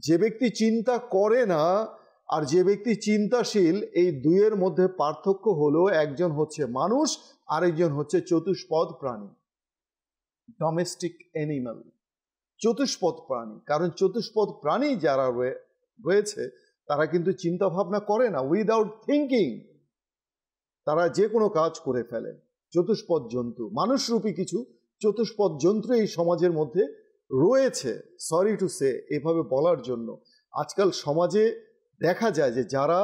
যে ব্যক্তি চিন্তা করে না আর যে ব্যক্তি চিন্তাশীল, এই দুইয়ের মধ্যে পার্থক্য হলো একজন হচ্ছে মানুষ, আরেকজন হচ্ছে চতুষ্পদ প্রাণী, ডোমেস্টিক অ্যানিমাল, চতুষ্পদ প্রাণী। কারণ চতুষ্পদ প্রাণী যারা রয়েছে তারা কিন্তু চিন্তা ভাবনা করে না, উইদাউট থিঙ্কিং তারা যে কোনো কাজ করে ফেলে। চতুষ্পদ জন্তু, মানুষরূপী কিছু চতুষ্পদ জন্তু এই সমাজের মধ্যে রয়েছে। সরি টু সে, এভাবে বলার জন্য আজকাল সমাজে দেখা যায় যে যারা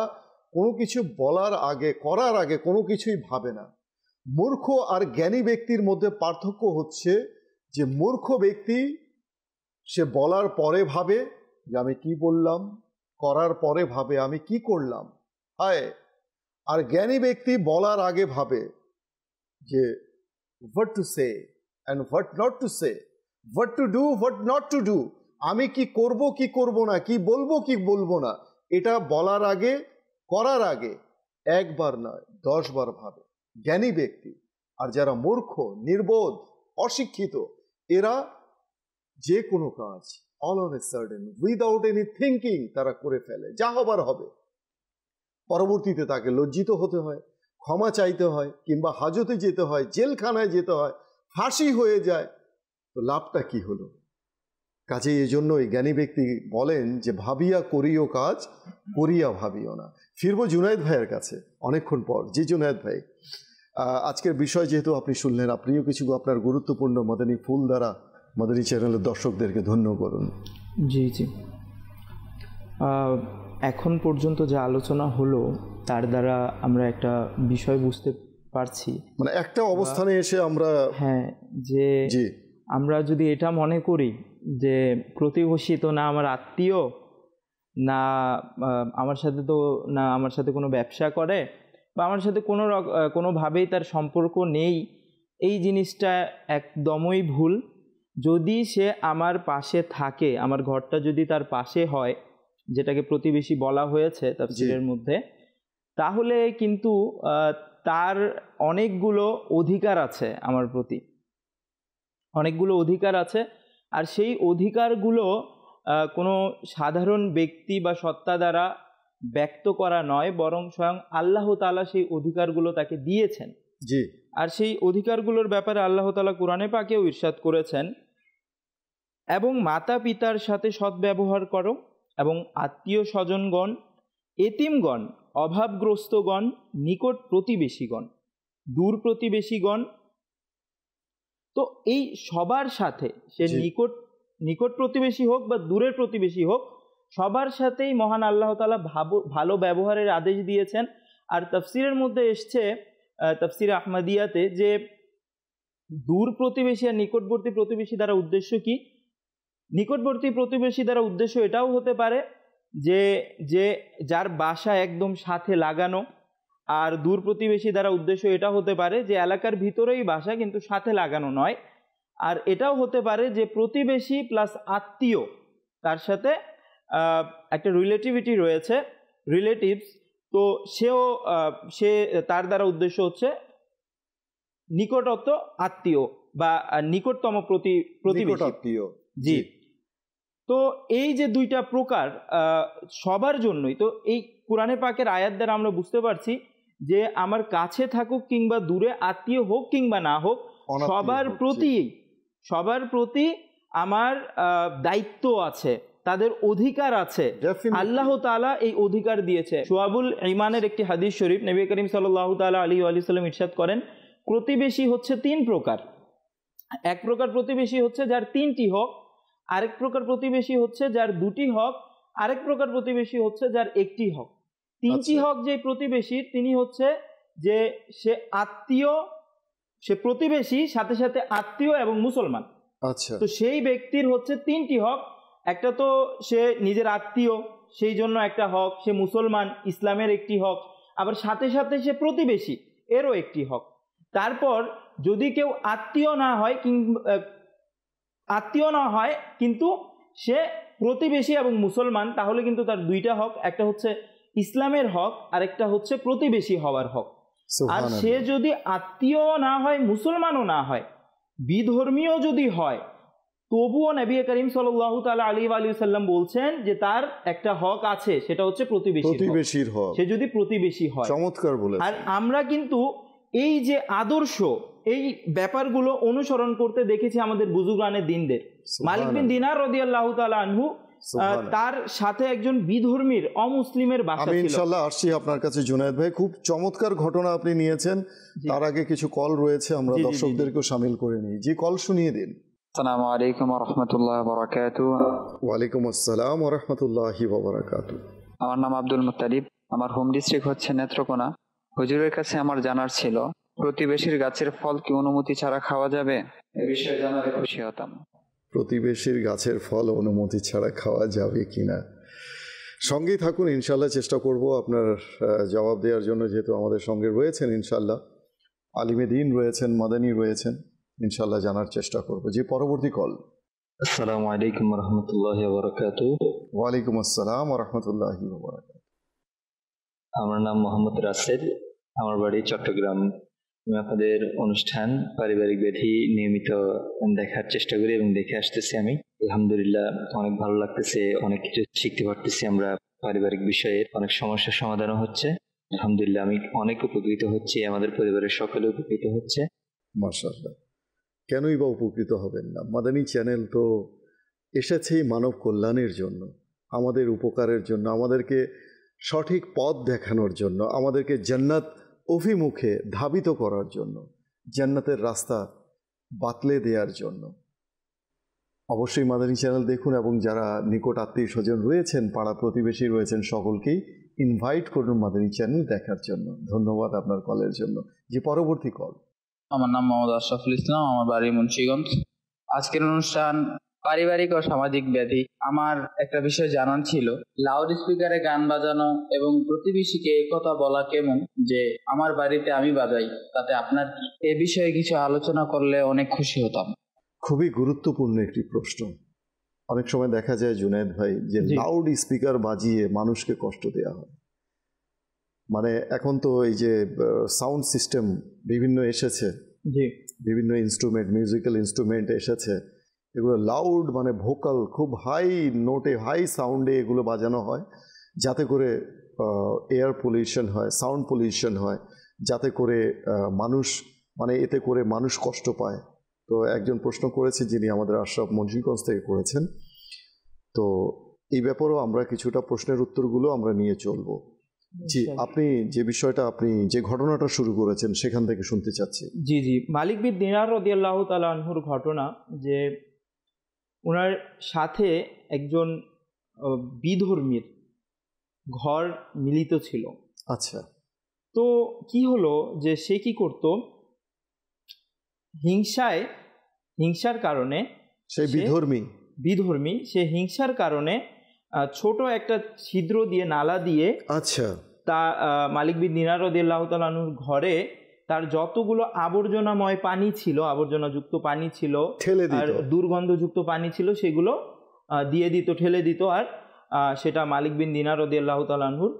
কোনো কিছু বলার আগে, করার আগে কোনো কিছুই ভাবে না। মূর্খ আর জ্ঞানী ব্যক্তির মধ্যে পার্থক্য হচ্ছে যে মূর্খ ব্যক্তি সে বলার পরে ভাবে যে আমি কি বললাম, করার পরে ভাবে আমি কি করলাম, হায়। আর জ্ঞানী ব্যক্তি বলার আগে ভাবে যে what to say and what not to say, what to do, what not to do, আমি কি করব কি করব না, কি বলবো কি বলবো না, এটা বলার আগে, করার আগে একবার নয় 10 বার ভাবে জ্ঞানী ব্যক্তি। আর যারা মূর্খ, নির্বোধ, অশিক্ষিত, এরা যে কোনো কাজ all on a certain without any thinking তারা করে ফেলে, যা হবার হবে। পরবর্তীতে তাকে লজ্জিত হতে হয়, ক্ষমা চাইতে হয়, কিংবা হাজতে যেতে হয়, জেলখানায় যেতে হয়, ফাঁসি হয়ে যায়। তো লাভটা কি হলো? কাজেই এজন্য এই জ্ঞানী ব্যক্তি বলেন যে ভাবিয়া করিও কাজ, করিয়া ভাবিও না। ফিরবো জুনায়েদ ভাইয়ের কাছে অনেকক্ষণ পর। জি জুনায়েদ ভাই, আজকের বিষয় যেহেতু আপনি শুনলেন, আপনিও কিছু আপনার গুরুত্বপূর্ণ মাদানী ফুল দ্বারা মাদানী চ্যানেলের দর্শকদেরকে ধন্য করুন। জি জি, এখন পর্যন্ত যে আলোচনা হলো তার দ্বারা আমরা একটা বিষয় বুঝতে পারছি, মানে একটা অবস্থানে এসে আমরা, হ্যাঁ, যে আমরা যদি এটা মনে করি যে প্রতিবেশী তো না আমার আত্মীয়, না আমার সাথে তো না আমার সাথে কোনো ব্যবসা করে, বা আমার সাথে কোনোভাবেই তার সম্পর্ক নেই, এই জিনিসটা একদমই ভুল। যদি সে আমার পাশে থাকে, আমার ঘরটা যদি তার পাশে হয়, যেটাকে প্রতিবেশী বলা হয়েছে তাফসীরের মধ্যে, তাহলে কিন্তু তার অনেকগুলো অধিকার আছে আমার প্রতি, অনেকগুলো অধিকার আছে। আর সেই অধিকারগুলো কোনো সাধারণ ব্যক্তি বা সত্তা দ্বারা ব্যক্ত করা নয়, বরং স্বয়ং আল্লাহ তাআলা সেই অধিকারগুলো তাকে দিয়েছেন। জি। আর সেই অধিকারগুলোর ব্যাপারে আল্লাহ তাআলা কোরআনে পাকেও ইরশাদ করেছেন, এবং মাতা পিতার সাথে সদ্ব্যবহার করো, এবং আত্মীয় স্বজনগণ, এতিমগণ, অভাবগ্রস্তগণ, নিকট প্রতিবেশীগণ, দূর প্রতিবেশীগণ। তো এই সবার সাথে, সে নিকট প্রতিবেশী হোক বা দূরের প্রতিবেশী হোক, সবার সাথেই মহান আল্লাহ তাআলা ভালো ব্যবহারের আদেশ দিয়েছেন। আর তাফসিরের মধ্যে এসছে, তাফসির আহমদিয়াতে, যে দূর প্রতিবেশী আর নিকটবর্তী প্রতিবেশী দ্বারা উদ্দেশ্য কি? নিকটবর্তী প্রতিবেশী দ্বারা উদ্দেশ্য এটাও হতে পারে যে যার বাসা একদম সাথে লাগানো, আর দূর প্রতিবেশী দ্বারা উদ্দেশ্য এটা হতে পারে যে এলাকার ভিতরেই বাসা কিন্তু সাথে লাগানো নয়। আর এটাও হতে পারে যে প্রতিবেশী প্লাস আত্মীয়, তার সাথে একটা রিলেটিভিটি রয়েছে, রিলেটিভস, তো সে তার দ্বারা উদ্দেশ্য হচ্ছে নিকটত্ব আত্মীয় বা নিকটতম প্রতিবেশী। জি। তো এই যে দুইটা প্রকার সবার জন্যই, তো এই কোরআনে পাকের আয়াত দ্বারা আমরা বুঝতে পারছি যে আমার কাছে থাকুক কিংবা দূরে, আত্মীয় হোক কিংবা না হোক, সবার প্রতি আমার দায়িত্ব আছে, তাদের অধিকার আছে। আল্লাহ তাআলা এই অধিকার দিয়েছে। শুআবুল ঈমানের একটি হাদিস শরীফ, নবী করিম সাল্লাল্লাহু তাআলা আলাইহি ওয়া সাল্লাম ইরশাদ করেন, প্রতিবেশী হচ্ছে 3 প্রকার। এক প্রকার প্রতিবেশী হচ্ছে যার 3টি হক, আরেক প্রকার প্রতিবেশী হচ্ছে যার 2টি হক, আরেক প্রকার প্রতিবেশী হচ্ছে যার 1টি হক। 3টি হক যে প্রতিবেশীর, তিনি হচ্ছে যে সে আত্মীয়, সে প্রতিবেশী, সাথে সাথে আত্মীয় এবং মুসলমান। আচ্ছা, তো সেই ব্যক্তির হচ্ছে 3টি হক। একটা তো সে নিজের আত্মীয়, সেই জন্য একটা হক, সে মুসলমান, ইসলামের একটি হক, আবার সাথে সাথে সে প্রতিবেশী, এরও একটি হক। তারপর যদি কেউ আত্মীয় না হয় কিন্তু সে প্রতিবেশী এবং মুসলমান, তাহলে কিন্তু তার 2টা হক, একটা হচ্ছে ইসলামের হক, আরেকটা হচ্ছে প্রতিবেশী হওয়ার হক। আর সে যদি আত্মীয় না হয়, মুসলমানও না হয়, বিধর্মীয় যদি হয়, তবুও নবী করিম সাল্লাল্লাহু তাআলা আলাইহি ওয়া সাল্লাম বলছেন যে তার একটা হক আছে, সেটা হচ্ছে প্রতিবেশীর হক। সে যদি প্রতিবেশী হয়। চমৎকার বলেছেন। আর আমরা কিন্তু এই যে আদর্শ, এই ব্যাপারগুলো অনুসরণ করতে দেখেছি আমাদের বুজুর্গানে দিনদের। মালিক বিন দিনার রাদিয়াল্লাহু তাআলা আনহু, তার সাথে একজন বিধর্মীর, অমুসলিমের বাসা ছিল। আমি ইনশাআল্লাহ আসছি আপনার কাছে জুনায়েদ ভাই, খুব চমৎকার ঘটনা আপনি নিয়েছেন। তার আগে কিছু কল রয়েছে, আমরা দর্শকদেরকেও শামিল করে নিই। জি, কল শুনিয়ে দিন। আসসালামু আলাইকুম ওয়া রাহমাতুল্লাহি ওয়া বারাকাতুহু। ওয়া আলাইকুম আসসালাম ওয়া রাহমাতুল্লাহি ওয়া বারাকাতুহু। আমার নাম আব্দুল মুত্তালিব, আমার হোম ডিস্ট্রিক্ট হচ্ছে নেত্রকোনা। হুজুরের কাছে আমার জানার ছিল, প্রতিবেশীর গাছের ফল কি অনুমতি ছাড়া খাওয়া যাবে? এই বিষয়ে জানালে খুশি হতাম। প্রতিবেশীর গাছের ফল অনুমতি ছাড়া খাওয়া যাবে কিনা, সঙ্গেই থাকুন, ইনশাল্লাহ চেষ্টা করব আপনার জবাব দেওয়ার জন্য, যেহেতু আমাদের সঙ্গে রয়েছেন ইনশাল্লাহ আলিমে দ্বীন রয়েছেন, মাদানী রয়েছেন, ইনশাল্লাহ জানার চেষ্টা করব। যে পরবর্তী কল। আসসালামু আলাইকুম ওয়া রাহমাতুল্লাহি ওয়া বারাকাতুহু। ওয়া আলাইকুম আসসালাম ওয়া রাহমাতুল্লাহি ওয়া বারাকাতুহু। আমার নাম মোহাম্মদ রাসেল, আমার বাড়ি চট্টগ্রাম। আমি আপনাদের অনুষ্ঠান পারিবারিক ব্যাধি নিয়মিত দেখার চেষ্টা করি এবং দেখে আসতেছি। আমি আলহামদুলিল্লাহ অনেক ভালো লাগতেছে, অনেক কিছু শিখতে পারতেছি আমরা পারিবারিক বিষয়ে, অনেক সমস্যার সমাধানও হচ্ছে। আলহামদুলিল্লাহ আমি অনেক উপকৃত হচ্ছি, আমাদের পরিবারের সকলে উপকৃত হচ্ছে। মাশাআল্লাহ, কেনই বা উপকৃত হবেন না? মাদানী চ্যানেল তো এসেছেই মানব কল্যাণের জন্য, আমাদের উপকারের জন্য, আমাদেরকে সঠিক পথ দেখানোর জন্য, আমাদেরকে জান্নাত অভিমুখে ধাবিত করার জন্য, জান্নাতের রাস্তা বাতলে দেওয়ার জন্য। অবশ্যই মাদানী চ্যানেল দেখুন, এবং যারা নিকট আত্মীয় স্বজন রয়েছেন, পাড়া প্রতিবেশী রয়েছেন, সকলকেই ইনভাইট করুন মাদানী চ্যানেল দেখার জন্য। ধন্যবাদ আপনার কলের জন্য। যে পরবর্তী কল। আমার নাম মোহাম্মদ আশরাফুল ইসলাম, আমার বাড়ি মুন্সিগঞ্জ। আজকের অনুষ্ঠান পারিবারিক ও সামাজিক ব্যাধি। আমার একটা বিষয় জানার ছিল, লাউড স্পিকারে গান বাজানো এবং প্রতিবেশীকে কথা বলা কেমন, যে আমার বাড়িতে আমি বাজাই, তাতে আপনার কি? এ বিষয়ে কিছু আলোচনা করলে অনেক খুশি হতাম। খুবই গুরুত্বপূর্ণ একটি প্রশ্ন। অনেক সময় দেখা যায় জুনায়েদ ভাই, যে লাউড স্পিকার বাজিয়ে মানুষকে কষ্ট দেওয়া হয়। মানে এখন তো এই যে সাউন্ড সিস্টেম বিভিন্ন এসেছে, বিভিন্ন ইনস্ট্রুমেন্ট, মিউজিক্যাল ইনস্ট্রুমেন্ট এসেছে, এগুলো লাউড, মানে ভোকাল, খুব হাই নোটে, হাই সাউন্ডে এগুলো বাজানো হয়, যাতে করে এয়ার পলিউশন হয়, সাউন্ড পলিউশন হয়, যাতে করে মানুষ মানে এতে করে মানুষ কষ্ট পায়। তো একজন প্রশ্ন করেছে, যিনি আমাদের আশরাফ মুন্সিগঞ্জ থেকে করেছেন। তো এই ব্যাপারেও আমরা কিছুটা প্রশ্নের উত্তরগুলো আমরা নিয়ে চলবো। জি, আপনি যে বিষয়টা, আপনি যে ঘটনাটা শুরু করেছেন সেখান থেকে শুনতে চাচ্ছি। জি জি, মালিক বিন দিনার রাদিয়াল্লাহু তাআলা আনহুর ঘটনা, যে ওনার সাথে একজন বিধর্মীর ঘর মিলিত ছিল। আচ্ছা। তো কি হলো যে সে কি করত, হিংসার কারণে, সেই বিধর্মী সে হিংসার কারণে ছোট একটা ছিদ্র দিয়ে, নালা দিয়ে, আচ্ছা, তা মালিক বিন দিনার রাদিয়াল্লাহু তাআলা আনহুর ঘরে তার যতগুলো আবর্জনাময় পানি ছিল, আবর্জনাযুক্ত পানি ছিল আর দুর্গন্ধযুক্ত পানি ছিল, সেগুলো দিয়ে দিত, ঠেলে দিত, আর সেটা মালিক বিন দিনার রাদিয়াল্লাহু তাআলা আনহুর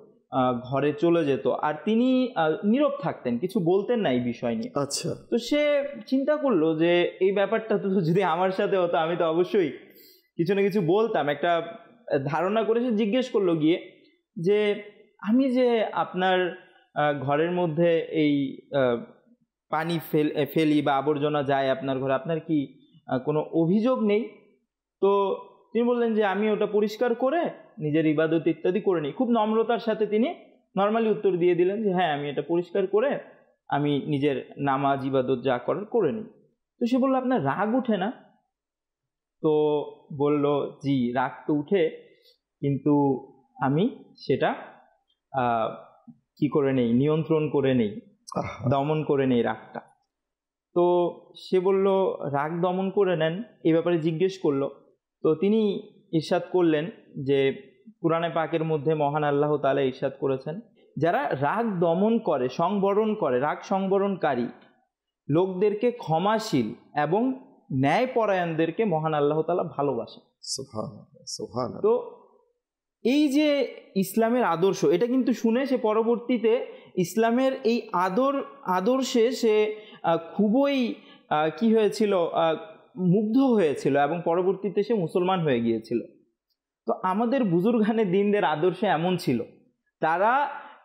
ঘরে চলে যেত। আর তিনি নীরব থাকতেন, কিছু বলতেন না এই বিষয় নিয়ে। আচ্ছা। তো সে চিন্তা করলো যে এই ব্যাপারটা তো যদি আমার সাথে হতো, আমি তো অবশ্যই কিছু না কিছু বলতাম। একটা ধারণা করে সে জিজ্ঞেস করলো গিয়ে যে, আমি যে আপনার ঘরের মধ্যে এই পানি ফেলি বা আবর্জনা যায় আপনার ঘরে, আপনার কি কোনো অভিযোগ নেই? তো তিনি বললেন যে আমি ওটা পরিষ্কার করে নিজের ইবাদত ইত্যাদি করে নিই। খুব নম্রতার সাথে তিনি নর্মালি উত্তর দিয়ে দিলেন যে হ্যাঁ, আমি এটা পরিষ্কার করে আমি নিজের নামাজ ইবাদত যা করার করে নিই। তো সে বলল, আপনার রাগ উঠে না? তো বলল, জি, রাগ তো উঠে, কিন্তু আমি সেটা কি করে নেই, নিয়ন্ত্রণ করে নেই, দমন করে নেই রাগটা। তো সে বলল, রাগ দমন করে নেন, এই ব্যাপারে জিজ্ঞেস করলো। তো তিনি ইরশাদ করলেন যে কুরআনে পাকের মধ্যে মহান আল্লাহ তাআলা ইরশাদ করেছেন, যারা রাগ দমন করে, সংবরণ করে, রাগ সংবরণকারী লোকদেরকে ক্ষমাশীল এবং ন্যায়পরায়ণদেরকে মহান আল্লাহ তাআলা ভালোবাসেন। সুবহানাল্লাহ। তো এই যে ইসলামের আদর্শ, এটা কিন্তু শুনে সে পরবর্তীতে ইসলামের এই আদর্শে সে খুবই কি হয়েছিল, মুগ্ধ হয়েছিল, এবং পরবর্তীতে সে মুসলমান হয়ে গিয়েছিল। তো আমাদের বুজুর্গানে দিনদের আদর্শ এমন ছিল, তারা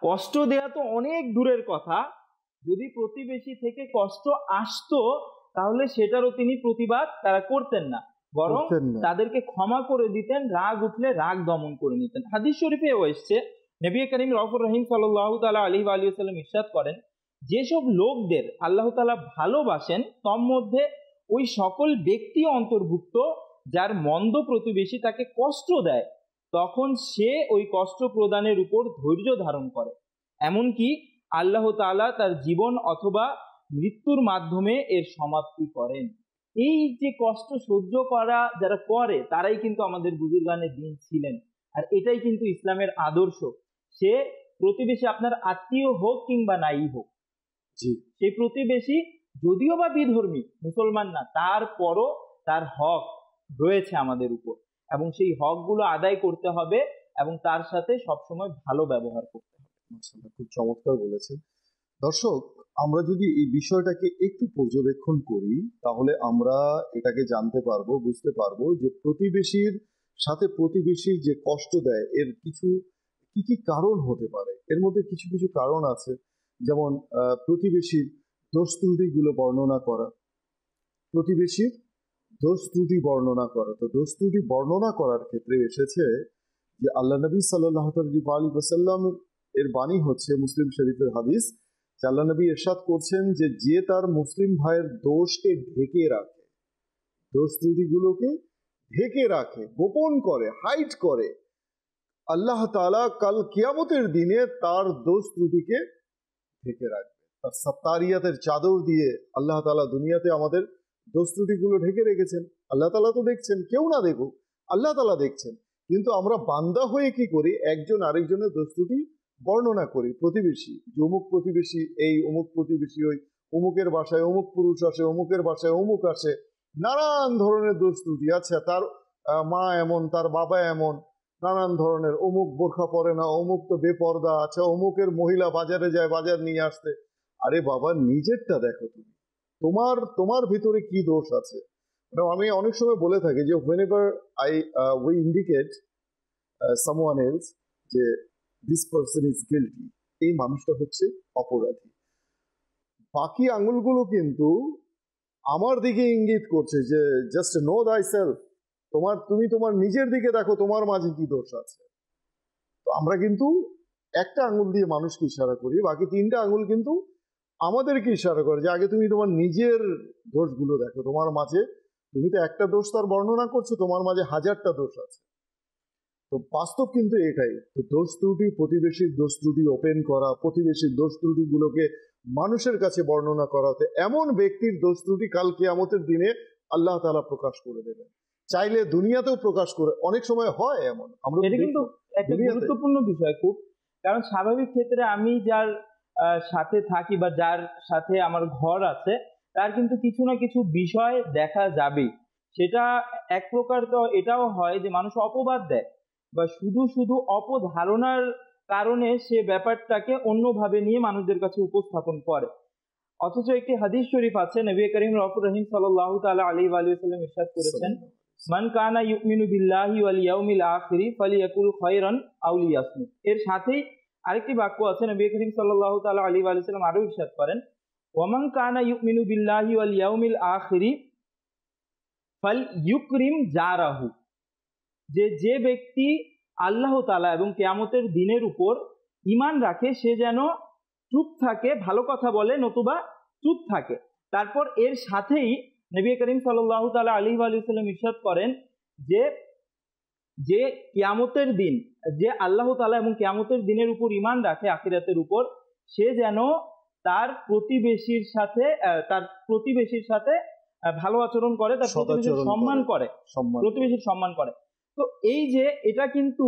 কষ্ট দেয়া তো অনেক দূরের কথা, যদি প্রতিবেশী থেকে কষ্ট আসতো তাহলে সেটারও তিনি প্রতিবাদ তারা করতেন না, বরং তাদেরকে ক্ষমা করে দিতেন, রাগ উঠলে রাগ দমন করে নিতেন। হাদিস শরীফেও এসেছে, নবী করিম রাউফুর রহিম সাল্লাল্লাহু তাআলা আলাইহি ওয়া আলিহি ওয়াসাল্লাম ইরশাদ করেন, যেসব লোকদের আল্লাহ তাআলা ভালোবাসেন তার মধ্যে ওই সকল ব্যক্তি অন্তর্ভুক্ত যার মন্দ প্রতিবেশী তাকে কষ্ট দেয়, তখন সে ওই কষ্ট প্রদানের উপর ধৈর্য ধারণ করে, এমনকি আল্লাহ তাআলা তার জীবন অথবা মৃত্যুর মাধ্যমে এর সমাপ্তি করেন। এই যে কষ্ট সহ্য করা যারা করে, তারাই কিন্তু আমাদের বুজুর্গানের দিন ছিলেন। আর এটাই কিন্তু ইসলামের আদর্শ। সে প্রতিবেশী আপনার আত্মীয় হোক কিংবা নাই হোক, সেই প্রতিবেশী যদিও বা বিধর্মী, মুসলমান না, তারপরও তার হক রয়েছে আমাদের উপর, এবং সেই হকগুলো আদায় করতে হবে এবং তার সাথে সবসময় ভালো ব্যবহার করতে হবে। মাশাআল্লাহ, খুব চমৎকার বলেছেন। দর্শক, আমরা যদি এই বিষয়টাকে একটু পর্যবেক্ষণ করি, তাহলে আমরা এটাকে জানতে পারবো, বুঝতে পারবো যে প্রতিবেশীর সাথে প্রতিবেশীর যে কষ্ট দেয়, এর কিছু কি কি কারণ হতে পারে। এর মধ্যে কিছু কিছু কারণ আছে, যেমন প্রতিবেশীর দোষ ত্রুটিগুলো বর্ণনা করা, প্রতিবেশীর দোষ ত্রুটি বর্ণনা করা। তো দোষ ত্রুটি বর্ণনা করার ক্ষেত্রে এসেছে যে আল্লাহ নবী সাল্লাল্লাহু আলাইহি ওয়াসাল্লাম এর বাণী হচ্ছে, মুসলিম শরীফের হাদিস, আল্লাহ নবী ইরশাদ করছেন যে তার মুসলিম ভাইয়ের দোষকে ঢেকে রাখে, দোষ ত্রুটিগুলোকে ঢেকে রাখে, গোপন করে, হাইড করে, আল্লাহ তাআলা কাল কিয়ামতের দিনে তার দোষ ত্রুটিকে ঢেকে রাখবে। তার সাত্তারিয়াতের চাদর দিয়ে আল্লাহ তাআলা দুনিয়াতে আমাদের দোষ ত্রুটিগুলো ঢেকে রেখেছেন। আল্লাহ তাআলা তো দেখছেন, কেউ না দেখুক, আল্লাহ তাআলা দেখছেন। কিন্তু আমরা বান্দা হয়ে কি করি, একজন আরেকজনের দোষ ত্রুটি বর্ণনা করি। প্রতিবেশী, যে অমুক প্রতিবেশী এই, অমুক প্রতিবেশী ওই, অমুকের বাসায় অমুক পুরুষ আসে, অমুকের বাসায় অমুক আসে, নানান ধরনের দোষ ত্রুটি। আচ্ছা, তার মা এমন, তার বাবা এমন, নানান ধরনের, অমুক বোরখা পরে না, অমুক তো বেপর্দা, আচ্ছা অমুকের মহিলা বাজারে যায় বাজার নিয়ে আসতে। আরে বাবা, নিজেরটা দেখো তুমি, তোমার ভিতরে কি দোষ আছে। আমি অনেক সময় বলে থাকি যে whenever we indicate someone else যে this person is guilty, এই মানুষটা হচ্ছে অপরাধী। বাকি আঙুলগুলো কিন্তু আমার দিকে ইঙ্গিত করছে যে জাস্ট নো দাই সেলফ, তুমি তোমার নিজের দিকে দেখো তোমার মাঝে কি দোষ আছে। তো আমরা কিন্তু একটা আঙুল দিয়ে মানুষকে ইশারা করি, বাকি তিনটা আঙুল কিন্তু আমাদেরকে ইশারা করে যে আগে তুমি তোমার নিজের দোষগুলো দেখো। তোমার মাঝে, তুমি তো একটা দোষ তার বর্ণনা করছো, তোমার মাঝে হাজারটা দোষ আছে। তো বাস্তব কিন্তু এটাই। তো দোষ ত্রুটি, প্রতিবেশীর দোষ ত্রুটি ওপেন করা, প্রতিবেশীর দোষ ত্রুটিগুলোকে মানুষের কাছে বর্ণনা করাতে, এমন ব্যক্তির দোষ ত্রুটি কাল কিয়ামতের দিনে আল্লাহ তাআলা প্রকাশ করে দেবেন। চাইলে দুনিয়াতেও প্রকাশ করে, অনেক সময় হয় এমন। আমরা এটা কিন্তু একটা গুরুত্বপূর্ণ বিষয় খুব, কারণ স্বাভাবিক ক্ষেত্রে আমি যার সাথে থাকি বা যার সাথে আমার ঘর আছে, তার কিন্তু কিছু না কিছু বিষয় দেখা যাবেই। সেটা এক প্রকার তো এটাও হয় যে মানুষ অপবাদ দেয় বা শুধু শুধু অপধারণার কারণে সে ব্যাপারটাকে অন্যভাবে নিয়ে মানুষদের কাছে উপস্থাপন করে। অথচ একটি হাদিস শরীফ আছে, নবী করিম রাসূল রহিম সাল্লাল্লাহু তাআলা আলাইহি ওয়া সাল্লাম ইরশাদ করেছেন, মান কানা ইউমিনু বিল্লাহি ওয়াল ইয়াউমিল আখিরি ফালিয়াকুল খায়রান আও লিয়াসমুত। এর সাথেই আরেকটি বাক্য আছে, নবী করিম সাল্লাল্লাহু তাআলা আলাইহি ওয়া সাল্লাম আরো ইরশাদ করেন, ওয়া মান কানা ইউমিনু বিল্লাহি ওয়াল ইয়াউমিল আখিরি ফালইউকরিম জারাহু। যে ব্যক্তি আল্লাহ তাআলা এবং কিয়ামতের দিনের উপর ঈমান রাখে সে যেন চুপ থাকে, ভালো কথা বলে নতুবা চুপ থাকে। তারপর এর সাথেই নবী করিম সাল্লাল্লাহু তাআলা আলাইহি ওয়া সাল্লাম ইরশাদ করেন যে কিয়ামতের দিন, যে আল্লাহ তাআলা এবং কিয়ামতের দিনের উপর ঈমান রাখে, আখিরাতের উপর, সে যেন তার প্রতিবেশীর সাথে ভালো আচরণ করে, তার প্রতিবেশীর সম্মান করে, প্রতিবেশীর সম্মান করে। তো এই যে এটা কিন্তু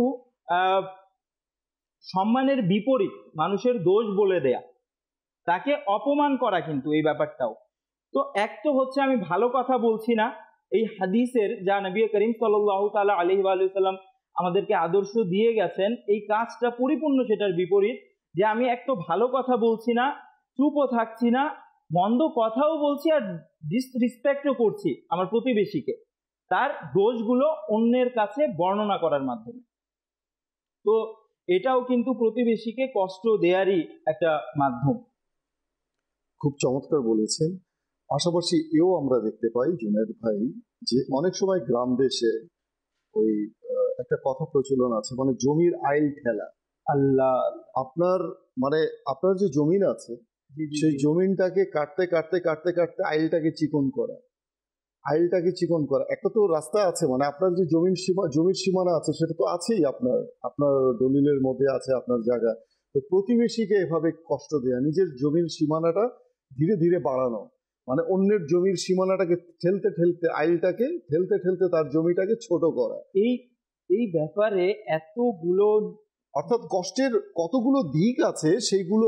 সম্মানের বিপরীত, মানুষের দোষ বলে দেয়া, তাকে অপমান করা কিন্তু এই ব্যাপারটাও। তো এক তো হচ্ছে আমি ভালো কথা বলছি না, এই হাদিসের যা নবী করিম সাল্লাল্লাহু তাআলা আলাইহি ওয়া সাল্লাম আমাদেরকে আদর্শ দিয়ে গেছেন, এই কাজটা পরিপূর্ণ সেটার বিপরীত। যে আমি এক তো ভালো কথা বলছি না, চুপও থাকছি না, মন্দ কথাও বলছি আর ডিসরেসপেক্টও করছি আমার প্রতিবেশীকে, তার দোষগুলো অন্যের কাছে বর্ণনা করার মাধ্যমে। তো এটাও কিন্তু প্রতিবেশীকে কষ্ট দেয়ারই একটা মাধ্যম। খুব চমৎকার বলেছেন। পাশাপাশি এও আমরা দেখতে পাই জুনায়েদ ভাই, যে অনেক সময় গ্রাম দেশে ওই একটা কথা প্রচলন আছে, মানে জমির আইল ঠেলা। আল্লাহ, আপনার যে জমিন আছে সেই জমিনটাকে কাটতে কাটতে কাটতে কাটতে আইলটাকে চিকন করা, একটা তো রাস্তা আছে, মানে আপনার যে জমির সীমানা আছে সেটা তো আছেই, আপনার দলিলের মধ্যে আছে আপনার জায়গা। তো প্রতিবেশীকে এভাবে কষ্ট দেয়া, নিজের জমির সীমানাটা ধীরে ধীরে বাড়ানো, মানে অন্যের জমির সীমানাটাকে ঠেলতে ঠেলতে, আইলটাকে ঠেলতে ঠেলতে তার জমিটাকে ছোট করা। এই ব্যাপারে এতগুলো, অর্থাৎ কষ্টের কতগুলো দিক আছে সেইগুলো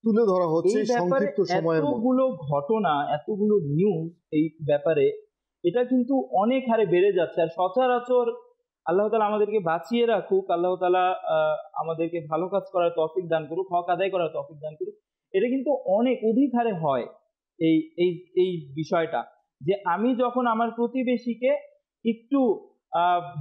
তুলে ধরা হচ্ছে সংক্ষিপ্ত সময়ের মধ্যে। এতগুলো ঘটনা, এতগুলো নিউজ এই ব্যাপারে, এটা কিন্তু অনেক হারে বেড়ে যাচ্ছে। আর সচরাচর আল্লাহ তাআলা আমাদেরকে বাঁচিয়ে রাখুক, আল্লাহ তাআলা আমাদেরকে ভালো কাজ করার তৌফিক দান করুক, হক আদায় করার তৌফিক দান করুক। এটা কিন্তু অনেক অধিক হারে হয় এই এই এই বিষয়টা, যে আমি যখন আমার প্রতিবেশীকে একটু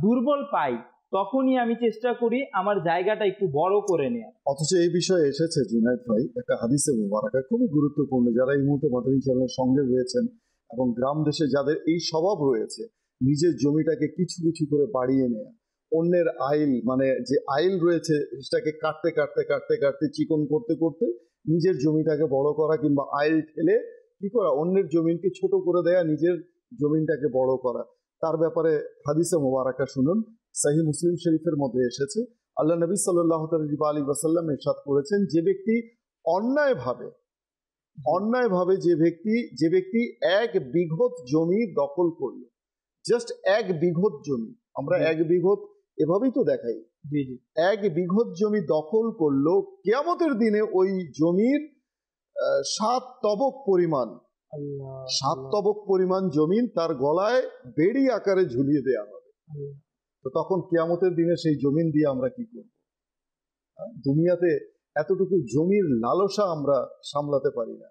দুর্বল পাই, তখনই আমি চেষ্টা করি আমার জায়গাটা একটু বড় করে নেওয়ার। অথচ এই বিষয়ে এসেছে জুনায়েদ ভাই একটা হাদিসে মুবারাকা, খুবই গুরুত্বপূর্ণ। যারা এই মুহূর্তে মাদানী চ্যানেলের সঙ্গে রয়েছেন এবং গ্রাম দেশে যাদের এই স্বভাব রয়েছে, নিজের জমিটাকে কিছু কিছু করে বাড়িয়ে নেয়া, অন্যের আইল, মানে যে আইল রয়েছে সেটাকে কাটতে কাটতে কাটতে কাটতে চিকন করতে করতে নিজের জমিটাকে বড় করা, কিংবা আইল ঠেলে কি করা, অন্যের জমিনকে ছোট করে দেয়া, নিজের জমিনটাকে বড় করা। তার ব্যাপারে হাদিসে মুবারাকা শুনুন, সহিহ মুসলিম শরীফের মধ্যে এসেছে, আল্লাহ নবী সাল্লাল্লাহু আলাইহি ওয়াসাল্লাম ইরশাদ করেছেন, যে ব্যক্তি অন্যায়ভাবে যে ব্যক্তি 1 বিঘত জমি দখল করলো, জাস্ট 1 বিঘত জমি, আমরা 1 বিঘত এভাবেই তো দেখাই, 1 বিঘত জমি দখল করলো, কিয়ামতের দিনে ওই জমির 7 তবক পরিমাণ জমিন তার গলায় বেড়ি আকারে ঝুলিয়ে দেয়া হবে। তো তখন কিয়ামতের দিনে সেই জমিন দিয়ে আমরা কি করব? দুনিয়াতে এতটুকু জমির লালসা আমরা সামলাতে পারি না,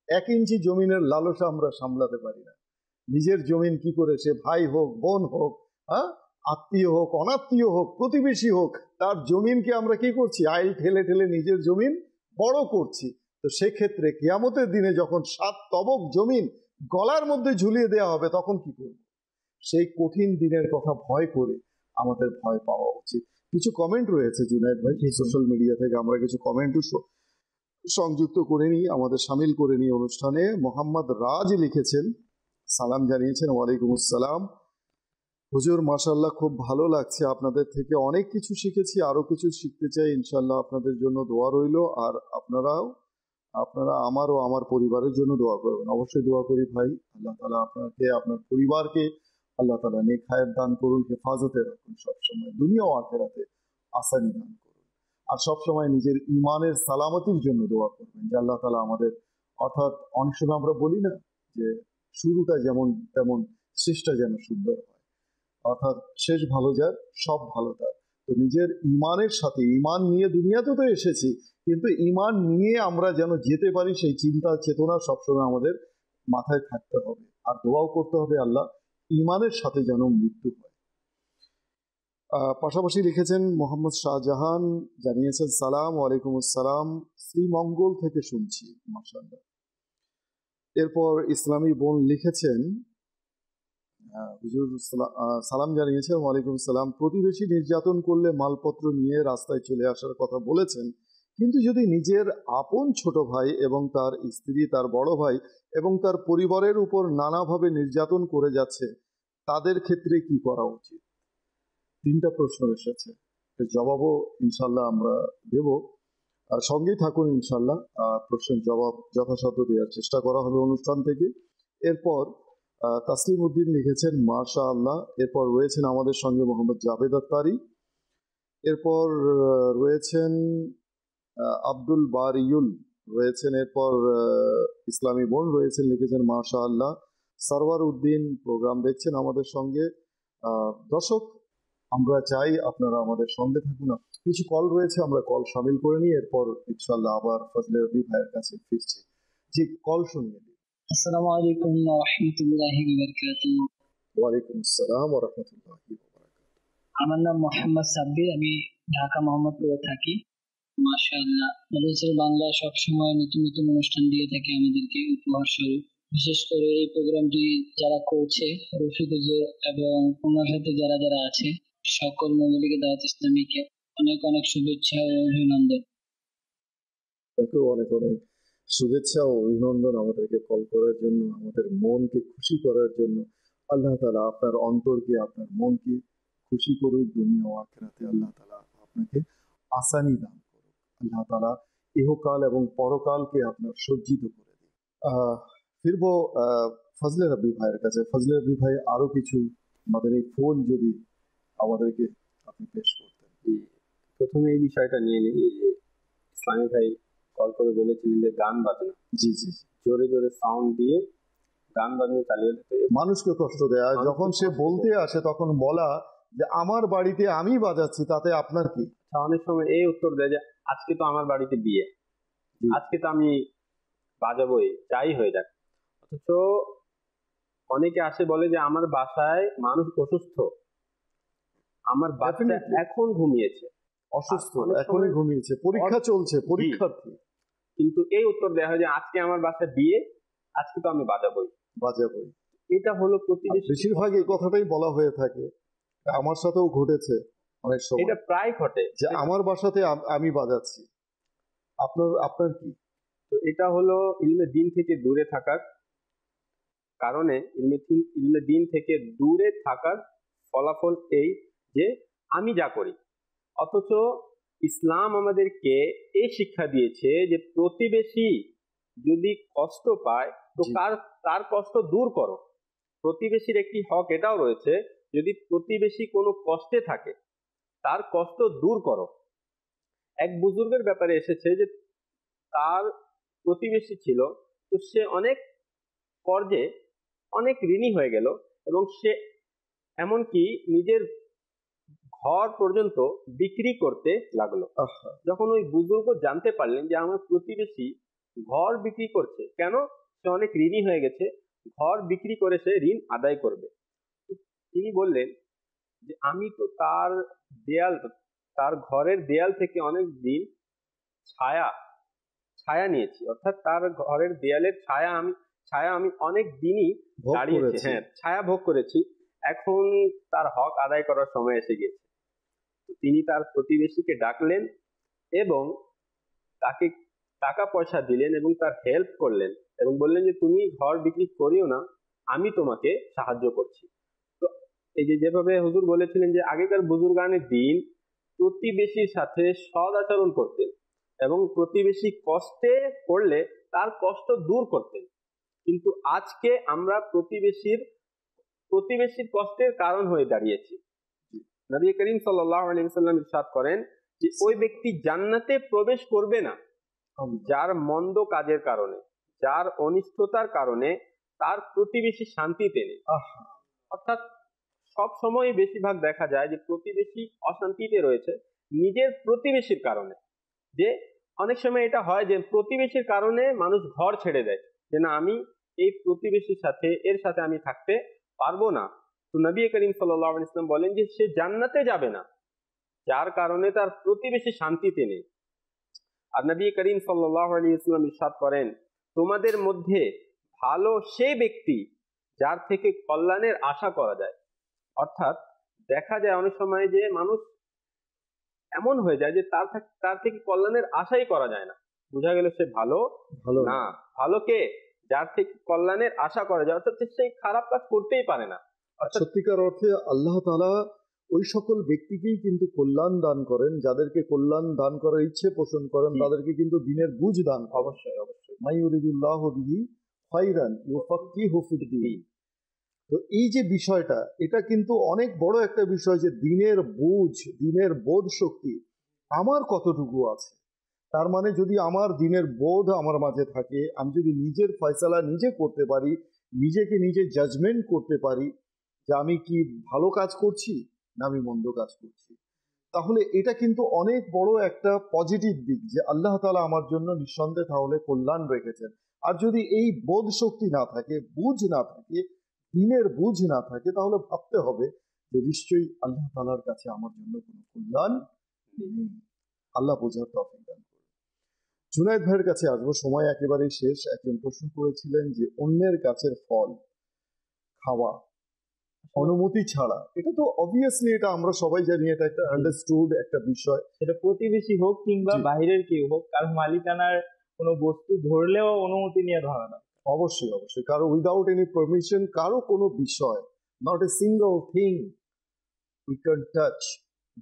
1 ইঞ্চি জমিনের লালসা আমরা সামলাতে পারি না। নিজের জমিন কি করে, সে ভাই হোক, বোন হোক, আত্মীয় হোক, অনাত্মীয় হোক, প্রতিবেশী হোক, তার জমিনকে আমরা কি করছি, আইল ঠেলে ঠেলে নিজের জমিন বড় করছি। তো সেক্ষেত্রে কিয়ামতের দিনে যখন 7 তবক জমিন গলার মধ্যে ঝুলিয়ে দেওয়া হবে তখন কি করব? সেই কঠিন দিনের কথা ভয় করে আমাদের ভয় পাওয়া উচিত। কিছু কমেন্ট রয়েছে জুনায়েদ ভাই সোশ্যাল মিডিয়া থেকে, আমরা কিছু কমেন্টও সংযুক্ত করে নিই, আমাদের সামিল করে নিই অনুষ্ঠানে। মোহাম্মদ রাজ লিখেছেন, সালাম জানিয়েছেন, ওয়ালাইকুম আসসালাম। হুজুর মাশাআল্লাহ খুব ভালো লাগছে, আপনাদের থেকে অনেক কিছু শিখেছি, আরো কিছু শিখতে চাই, ইনশাআল্লাহ আপনাদের জন্য দোয়া রইল। আর আপনারা আমার ও আমার পরিবারের জন্য দোয়া করবেন। অবশ্যই দোয়া করি ভাই, আল্লাহ তাআলা আপনাকে, আপনার পরিবারকে আল্লাহ তাআলা নেক হায়াত দান করুন, হেফাজতে রাখুন, সবসময় দুনিয়া ও আখিরাতে আসানি দান করুন। আর সবসময় নিজের ইমানের সালামতির জন্য দোয়া করবেন যে আল্লাহ তাআলা আমাদের, অর্থাৎ অনেক সময় আমরা বলি না যে শুরুটা যেমন তেমন শেষটা যেন সুন্দর হয়, অর্থাৎ শেষ ভালো যার সব ভালো তার। তো নিজের ইমানের সাথে, ইমান নিয়ে দুনিয়াতে তো এসেছি, কিন্তু ইমান নিয়ে আমরা যেন যেতে পারি সেই চিন্তা চেতনা সবসময় আমাদের মাথায় থাকতে হবে। আর দোয়াও করতে হবে আল্লাহ ইমানের সাথে যেন মৃত্যু হয়। পাশাপাশি লিখেছেন মোহাম্মদ শাহজাহান, জানিয়েছেন সালাম, ওয়ালাইকুম আসসালাম, শ্রীমঙ্গল থেকে শুনছি, মাশাআল্লাহ। এরপর ইসলামী বোন লিখেছেন, হুজুর সালাম জানিয়েছেন, ওয়ালাইকুম সালাম, প্রতিবেশী নির্যাতন করলে মালপত্র নিয়ে রাস্তায় চলে আসার কথা বলেছেন, কিন্তু যদি নিজের আপন ছোট ভাই এবং তার স্ত্রী, তার বড় ভাই এবং তার পরিবারের উপর নানাভাবে নির্যাতন করে যাচ্ছে, তাদের ক্ষেত্রে কি করা উচিত? 3টা প্রশ্ন এসেছে, এর জবাবও ইনশাল্লাহ আমরা দেব, আর সঙ্গেই থাকুন ইনশাল্লাহ। প্রশ্নের জবাব যথাসাধ্য দেওয়ার চেষ্টা করা হবে অনুষ্ঠান থেকে। এরপর তাসলিম উদ্দিন লিখেছেন মাশাআল্লাহ। এরপর রয়েছেন আমাদের সঙ্গে মোহাম্মদ জাভেদ আত্তারি। এরপর রয়েছেন আব্দুল বারিউল রয়েছেন। এরপর ইসলামী বোন রয়েছেন, লিখেছেন মাশাআল্লাহ। সরওয়ার উদ্দিন প্রোগ্রাম দেখছেন আমাদের সঙ্গে। দর্শক, আমরা চাই আপনারা আমাদের সঙ্গে থাকুন। কিছু কল রয়েছে, আমরা কল শামিল করে নিই, এরপর ইনশাআল্লাহ আবার ফজলে রবি ভাইয়ের কাছে ফিরছি। জি, কল শুনিয়ে দিন। আসসালামু আলাইকুম ওয়া রাহমাতুল্লাহি ওয়া বারাকাতুহু। ওয়া আলাইকুম আসসালাম ওয়া রাহমাতুল্লাহি ওয়া বারাকাতুহু। আমার নাম মোহাম্মদ সাব্বির, আমি ঢাকা মোহাম্মদপুরে থাকি। মাশাআল্লাহ, মাদ্রাসার বাংলা সবসময় নতুন নতুন অনুষ্ঠান দিয়ে থাকে আমাদেরকে উপহার স্বরূপ। বিশেষ করে এই প্রোগ্রামটি যারা করছে, রফিক হুজুর এবং ওনার সাথে যারা যারা আছে, সকল মুমিনকে দাওয়াত ইসলামীকে অনেক অনেক শুভেচ্ছা ও অভিনন্দন। অনেক অনেক শুভেচ্ছা ও অভিনন্দন আমাদেরকে কল করার জন্য, আমাদের মনকে খুশি করার জন্য। আল্লাহ তাআলা আপনার অন্তরকে, আপনার মনকে খুশি করুক দুনিয়া ও আখিরাতে। আল্লাহ তাআলা আপনাকে আসানি দান করুক। আল্লাহ তাআলা ইহকাল এবং পরকালকে আপনার সজ্জিত করে দিন। ফিরবো ফজলে রব্বি ভাইয়ের কাছে। ফজলে রব্বি ভাই, আরো কিছু আমাদের এই ফুল যদি আমাদেরকে আপনি পেশ করতেন। প্রথমে এই বিষয়টা নিয়ে নিই, যে ইসলামী ভাই কল করে বলেছিলেন যে গান বাজনা, জি জি, জোরে জোরে সাউন্ড দিয়ে গান বাজনা চালিয়ে দিতে মানুষকে কষ্ট দেয়। যখন সে বলতে আসে তখন বলা যে আমার বাড়িতে আমি বাজাচ্ছি, তাতে আপনার কি? অনেক সময় এই উত্তর দেয় যে আজকে তো আমার বাড়িতে বিয়ে, আজকে তো আমি বাজাবোই, যাই হয়ে যাক। অথচ অনেকে আসে বলে যে আমার বাসায় মানুষ অসুস্থ, আমার বাচ্চা এখন ঘুমিয়েছে, অসুস্থ এখনই ঘুমিয়েছে, পরীক্ষা চলছে, পরীক্ষার্থী, কিন্তু এই উত্তর দেওয়া হয় যে আজকে আমার বাসায় বিয়ে, আজকে তো আমি বাজাবোই। এটা হলো প্রতিবেশী। বেশিরভাগ এই কথাটাই বলা হয়ে থাকে, আমার সাথেও ঘটেছে অনেক সময়, এটা প্রায় ঘটে যে আমার বাসাতে আমি বাজাচ্ছি, আপনার কি? তো এটা হলো ইলমে দ্বীন থেকে দূরে থাকার কারণে, ইলমে দ্বীন থেকে দূরে থাকার ফলাফল এই যে আমি যা করি। অথচ ইসলাম আমাদেরকে এই শিক্ষা দিয়েছে যে প্রতিবেশী যদি কষ্ট পায় তো তার কষ্ট দূর করো। প্রতিবেশীর একটি হক এটাও রয়েছে, যদি প্রতিবেশী কোনো কষ্টে থাকে তার কষ্ট দূর করো। এক বুজুর্গের ব্যাপারে এসেছে যে তার প্রতিবেশী ছিল, তো সে অনেক কর্জে অনেক ঋণী হয়ে গেল এবং সে এমনকি নিজের ঘর পর্যন্ত বিক্রি করতে লাগলো। যখন ওই বুজুর্গ জানতে পারলেন যে আমার প্রতিবেশী ঘর বিক্রি করছে, কেন? সে অনেক ঋণী হয়ে গেছে, ঘর বিক্রি করে সে ঋণ আদায় করবে। তিনি বললেন যে আমি তো তার ঘরের দেয়াল থেকে অনেক দিন ছায়া নিয়েছি, অর্থাৎ তার ঘরের দেয়ালের ছায়া আমি অনেক দিনই দাঁড়িয়েছি, হ্যাঁ ছায়া ভোগ করেছি, এখন তার হক আদায় করার সময় এসে গেছে। তিনি তার প্রতিবেশীকে ডাকলেন এবং তাকে টাকা পয়সা দিলেন এবং তার হেল্প করলেন এবং বললেন যে তুমি ঘর বিক্রি করিও না, আমি তোমাকে সাহায্য করছি। তো এই যেভাবে হুজুর বলেছিলেন যে আগেকার বুজুর্গানের দিন প্রতিবেশীর সাথে সদ আচরণ করতেন এবং প্রতিবেশী কষ্টে পড়লে তার কষ্ট দূর করতেন, কিন্তু আজকে আমরা প্রতিবেশীর কষ্টের কারণ হয়ে দাঁড়িয়েছি। নবী করিম সাল্লাল্লাহু আলাইহি ওয়াসাল্লাম ইরশাদ করেন যে ওই ব্যক্তি জান্নাতে প্রবেশ করবে না যার মন্দ কাজের কারণে, যার অনিষ্টতার কারণে তার প্রতিবেশী শান্তিতে নেই। অর্থাৎ সব সময় বেশিরভাগ দেখা যায় যে প্রতিবেশী অশান্তিতে রয়েছে নিজের প্রতিবেশীর কারণে। যে অনেক সময় এটা হয় যে প্রতিবেশীর কারণে মানুষ ঘর ছেড়ে দেয়, যে না আমি এই প্রতিবেশীর সাথে এর সাথে আমি থাকতে পারবো না। তো নবী করিম সাল্লাল্লাহু আলাইহি ওয়াসাল্লাম বলেন যে সে জান্নাতে যাবে না যার কারণে তার প্রতিবেশী শান্তিতে নেই। আর নবী করিম সাল্লাল্লাহু আলাইহি ওয়াসাল্লাম ইরশাদ করেন তোমাদের মধ্যে ভালো সেই ব্যক্তি যার থেকে কল্যাণের আশা করা যায়। অর্থাৎ দেখা যায় অনেক সময় যে মানুষ এমন হয়ে যায় যে তার থেকে কল্যাণের আশাই করা যায় না, বোঝা গেল সে ভালো না। ভালো কে? যার থেকে কল্যাণের আশা করা যায়, অর্থাৎ সে খারাপ কাজ করতেই পারে না। সত্যিকার অর্থে আল্লাহ তাআলা ওই সকল ব্যক্তিকেই কিন্তু কল্যাণ দান করেন, যাদেরকে কল্যাণ দান করার ইচ্ছে পোষণ করেন, তাদেরকে কিন্তু দ্বীনের বুঝ দান। অবশ্যই অবশ্যই। মাইয়ুরিদুল্লাহু বিহি খায়রান ইউফাক্কিহু ফিদ্দীন। তো এই যে বিষয়টা, এটা কিন্তু অনেক বড় একটা বিষয় যে দ্বীনের বুঝ, দ্বীনের বোধ শক্তি আমার কতটুকু আছে। তার মানে যদি আমার দ্বীনের বোধ আমার মাঝে থাকে, আমি যদি নিজের ফয়সালা নিজে করতে পারি, নিজেকে নিজে জাজমেন্ট করতে পারি যে আমি কি ভালো কাজ করছি না আমি মন্দ কাজ করছি, তাহলে এটা কিন্তু অনেক বড় একটা পজিটিভ দিক যে আল্লাহ তাআলা আমার জন্য নিঃসন্দেহে তাহলে কল্যাণ রেখেছেন। আর যদি এই বোধ শক্তি না থাকে, বুঝ না থাকে, দ্বীনের বুঝ না থাকে, তাহলে ভাবতে হবে যে নিশ্চয়ই আল্লাহ তাআলার কাছে আমার জন্য কোনো কল্যাণ নেই। আল্লাহ বোঝার তৌফিক দান করুন। জুনায়েদ ভাইয়ের কাছে আসবো, সময় একেবারেই শেষ। একজন প্রশ্ন করেছিলেন যে অন্যের গাছের ফল খাওয়া অনুমতি ছাড়া, এটা তো অবভিয়াসলি এটা আমরা সবাই জানি, এটা একটা আন্ডারস্টুড একটা বিষয়। সেটা প্রতিবেশী হোক কিংবা বাইরের কেউ হোক, কারণ মালিকানার কোনো বস্তু ধরলেও অনুমতি নিয়ে ধরা না। অবশ্যই অবশ্যই, কারো উইদাউট এনি পারমিশন কারো কোনো বিষয়, not a single thing we can touch,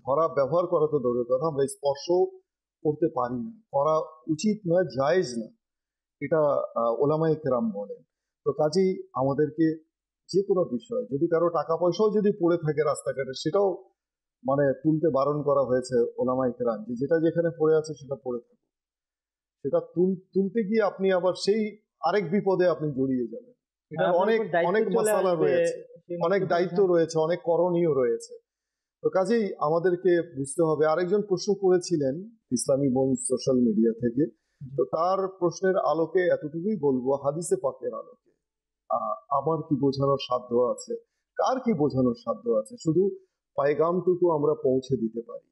ধরা ব্যবহার করা তো দূরের কথা, আমরা স্পর্শ করতে পারি না, করা উচিত নয়, জায়েজ না, এটা ওলামায়ে কেরাম বলেন। তো কাজেই আমাদেরকে যে কোনো বিষয়, যদি কারো টাকা পয়সাও যদি পড়ে থাকে রাস্তাঘাটে, সেটাও মানে তুলতে বারণ করা হয়েছে ওলামায়ে কেরাম, যে যেটা যেখানে পড়ে আছে সেটা পড়ে থাকে, সেটা তুলতে গিয়ে আপনি আবার সেই আরেক বিপদে আপনি জড়িয়ে যাবেন। এটা অনেক অনেক মাসালা রয়েছে, অনেক দায়িত্ব রয়েছে, অনেক করণীয় রয়েছে। তো কাজেই আমাদেরকে বুঝতে হবে। আরেকজন প্রশ্ন করেছিলেন ইসলামী বোন সোশ্যাল মিডিয়া থেকে, তো তার প্রশ্নের আলোকে এতটুকুই বলবো, হাদিসে পাকের আলোকে আমার কি বোঝানোর সাধ্য আছে, কার কি বোঝানোর সাধ্য আছে, শুধু পায়গামটুকু আমরা পৌঁছে দিতে পারি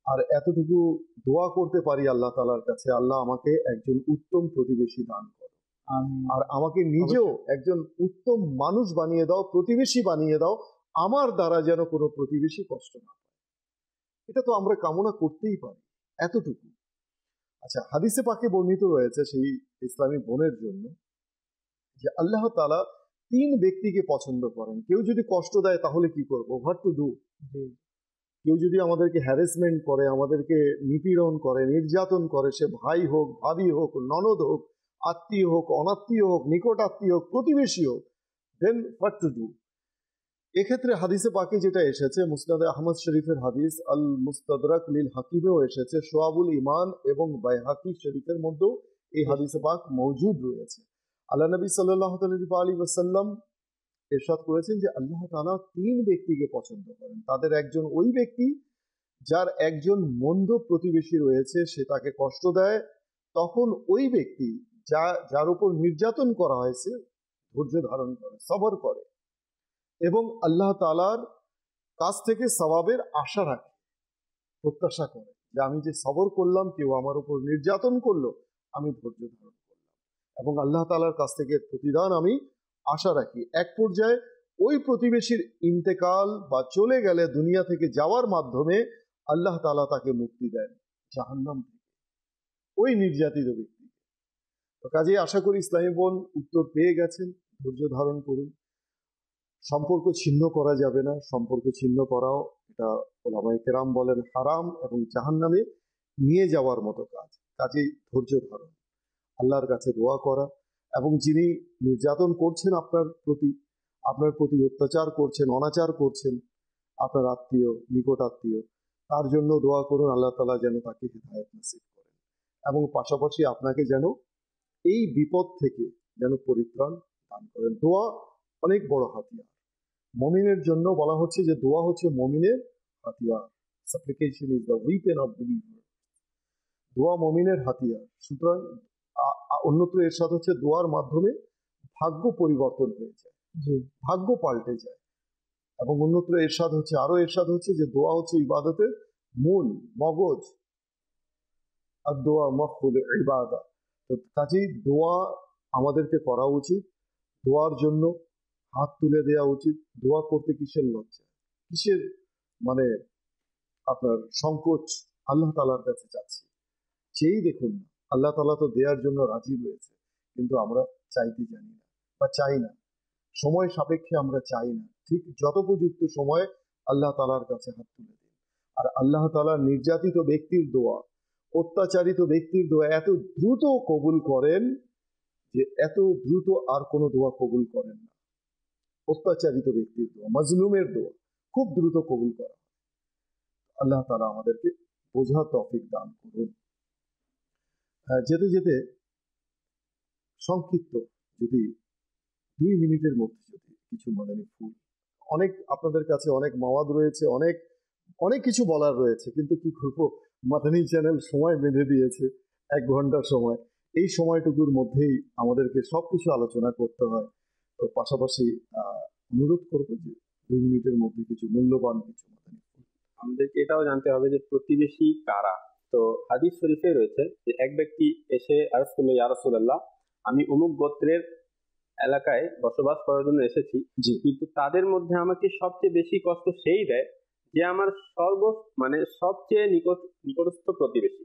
আর এতটুকু দোয়া করতে পারি আল্লাহ তাআলার কাছে, আল্লাহ আমাকে একজন উত্তম প্রতিবেশী দান করো, আর আমাকে নিজেও একজন উত্তম মানুষ বানিয়ে দাও, প্রতিবেশী বানিয়ে দাও, আমার দ্বারা যেন কোনো প্রতিবেশী কষ্ট না পায়। এটা তো আমরা কামনা করতেই পারি, এতটুকু। আচ্ছা, হাদিসে পাকে বর্ণিত রয়েছে সেই ইসলামী বোনের জন্য যে আল্লাহ তাআলা 3 ব্যক্তিকে পছন্দ করেন। কেউ যদি কষ্ট দেয় তাহলে কি করবো, হোয়াট টু ডু। কেউ যদি আমাদেরকে হ্যারাসমেন্ট করে, আমাদেরকে নিপীড়ন করে, নির্যাতন করে, সে ভাই হোক, ভাবি হোক, ননদ হোক, আত্মীয় হোক, অনাত্মীয় হোক, নিকট আত্মীয় হোক, প্রতিবেশী হোক, দেন হোয়াট টু ডু। এক্ষেত্রে হাদিসে পাকে যেটা এসেছে, মুসনাদে আহমদ শরীফের হাদিস, আল মুস্তাদরাক লিল হাকিমেও এসেছে, শোয়াবুল ইমান এবং বাইহাকি শরীফের মধ্যেও এই হাদিসে পাক মওজুদ রয়েছে। আল্লাহ নবী সাল্লাল্লাহু আলাইহি ওয়াসাল্লাম ইরশাদ করেছেন যে আল্লাহ তাআলা 3 ব্যক্তিকে পছন্দ করেন। তাদের একজন ওই ব্যক্তি যার একজন মন্দ প্রতিবেশী রয়েছে, সে তাকে কষ্ট দেয়, তখন ওই ব্যক্তি যার উপর নির্যাতন করা হয়েছে ধৈর্য ধারণ করে, সবর করে এবং আল্লাহ তাআলার কাছ থেকে সওয়াবের আশা রাখে, প্রত্যাশা করে যে আমি যে সবর করলাম, কেউ আমার উপর নির্যাতন করলো, আমি ধৈর্য ধারণ করলাম এবং আল্লাহ তাআলার কাছ থেকে প্রতিদান আমি আশা রাখি। এক পর্যায়ে ওই প্রতিবেশীর ইন্তেকাল বা চলে গেলে দুনিয়া থেকে যাওয়ার মাধ্যমে আল্লাহ তাআলা তাকে মুক্তি দেন জাহান্নাম থেকে, ওই নির্যাতিত ব্যক্তি। তো কাজেই আশা করি ইসলামী বোন উত্তর পেয়ে গেছেন। ধৈর্য ধারণ করুন। সম্পর্ক ছিন্ন করা যাবে না, সম্পর্ক ছিন্ন করাও এটা ওলামায়ে কেরাম বলেন হারাম এবং জাহান্নামে নিয়ে যাওয়ার মতো কাজ। কাজেই ধৈর্য ধারণ, আল্লাহর কাছে দোয়া করা, এবং যিনি নির্যাতন করছেন আপনার প্রতি অত্যাচার করছেন, অনাচার করছেন, আপনার আত্মীয়, নিকট আত্মীয়, তার জন্য দোয়া করুন আল্লাহ তাআলা যেন তাকে হিদায়াত নসিব করেন, এবং পাশাপাশি আপনাকে যেন এই বিপদ থেকে যেন পরিত্রাণ দান করেন। দোয়া অনেক বড় হাতিয়ার। মুমিনের জন্য বলা হচ্ছে যে দোয়া হচ্ছে মুমিনের হাতিয়ার। সাপ্লিকেশন is the weapon of believer. দোয়া মুমিনের হাতিয়ার। সুতরাং অন্যত্র এরশাদ হচ্ছে দোয়ার মাধ্যমে ভাগ্য পরিবর্তন হয়ে যায়, ভাগ্য পাল্টে যায়। এবং অন্যত্র এরশাদ হচ্ছে যে দোয়া হচ্ছে ইবাদতের মূল মগজ, আর দোয়া মখবুল ইবাদা। তো কাজেই দোয়া আমাদেরকে করা উচিত, দোয়ার জন্য হাত তুলে দেওয়া উচিত। দোয়া করতে কিসের লজ্জা, কিসের আপনার সংকোচ? আল্লাহ তাআলার কাছে চাচ্ছি, চেয়েই দেখুন না, আল্লাহ তাআলা তো দেওয়ার জন্য রাজি রয়েছে, কিন্তু আমরা চাইতে জানি না বা চাই না, সময় সাপেক্ষে আমরা চাই না। ঠিক যথোপযুক্ত সময়ে আল্লাহ তাআলার কাছে হাত তুলে দিন। আর আল্লাহ তাআলা নির্যাতিত ব্যক্তির দোয়া, অত্যাচারিত ব্যক্তির দোয়া এত দ্রুত কবুল করেন যে এত দ্রুত আর কোনো দোয়া কবুল করেন না। অত্যাচারিত ব্যক্তির দোয়া, মাজলুমের দোয়া খুব দ্রুত কবুল করা হয়। আল্লাহ তাআলা আমাদেরকে বোঝার তৌফিক দান করুন। যেতে যেতে সংক্ষিপ্ত যদি 2 মিনিটের মধ্যে যদি কিছু মাদানী ফুল, অনেক আপনাদের কাছে অনেক মাওয়াদ রয়েছে, অনেক কিছু বলার রয়েছে, কিন্তু কি করবো, মাদানী চ্যানেল সময় বেঁধে দিয়েছে 1 ঘন্টার সময়। এই সময়টুকুর মধ্যেই আমাদেরকে সবকিছু আলোচনা করতে হয়। তো পাশাপাশি অনুরোধ করবো যে 2 মিনিটের মধ্যে কিছু মূল্যবান কিছু মাদানী ফুল। আমাদেরকে এটাও জানতে হবে যে প্রতিবেশী কারা। তো হাদিস শরীফে রয়েছে যে এক ব্যক্তি এসে আরজ করলো, ইয়া রাসূলুল্লাহ, আমি অমুক গোত্রের এলাকায় বসবাস করার জন্য এসেছি, কিন্তু তাদের মধ্যে আমাকে সবচেয়ে বেশি কষ্ট সেই দেয় যে আমার সবচেয়ে নিকটস্থ প্রতিবেশী।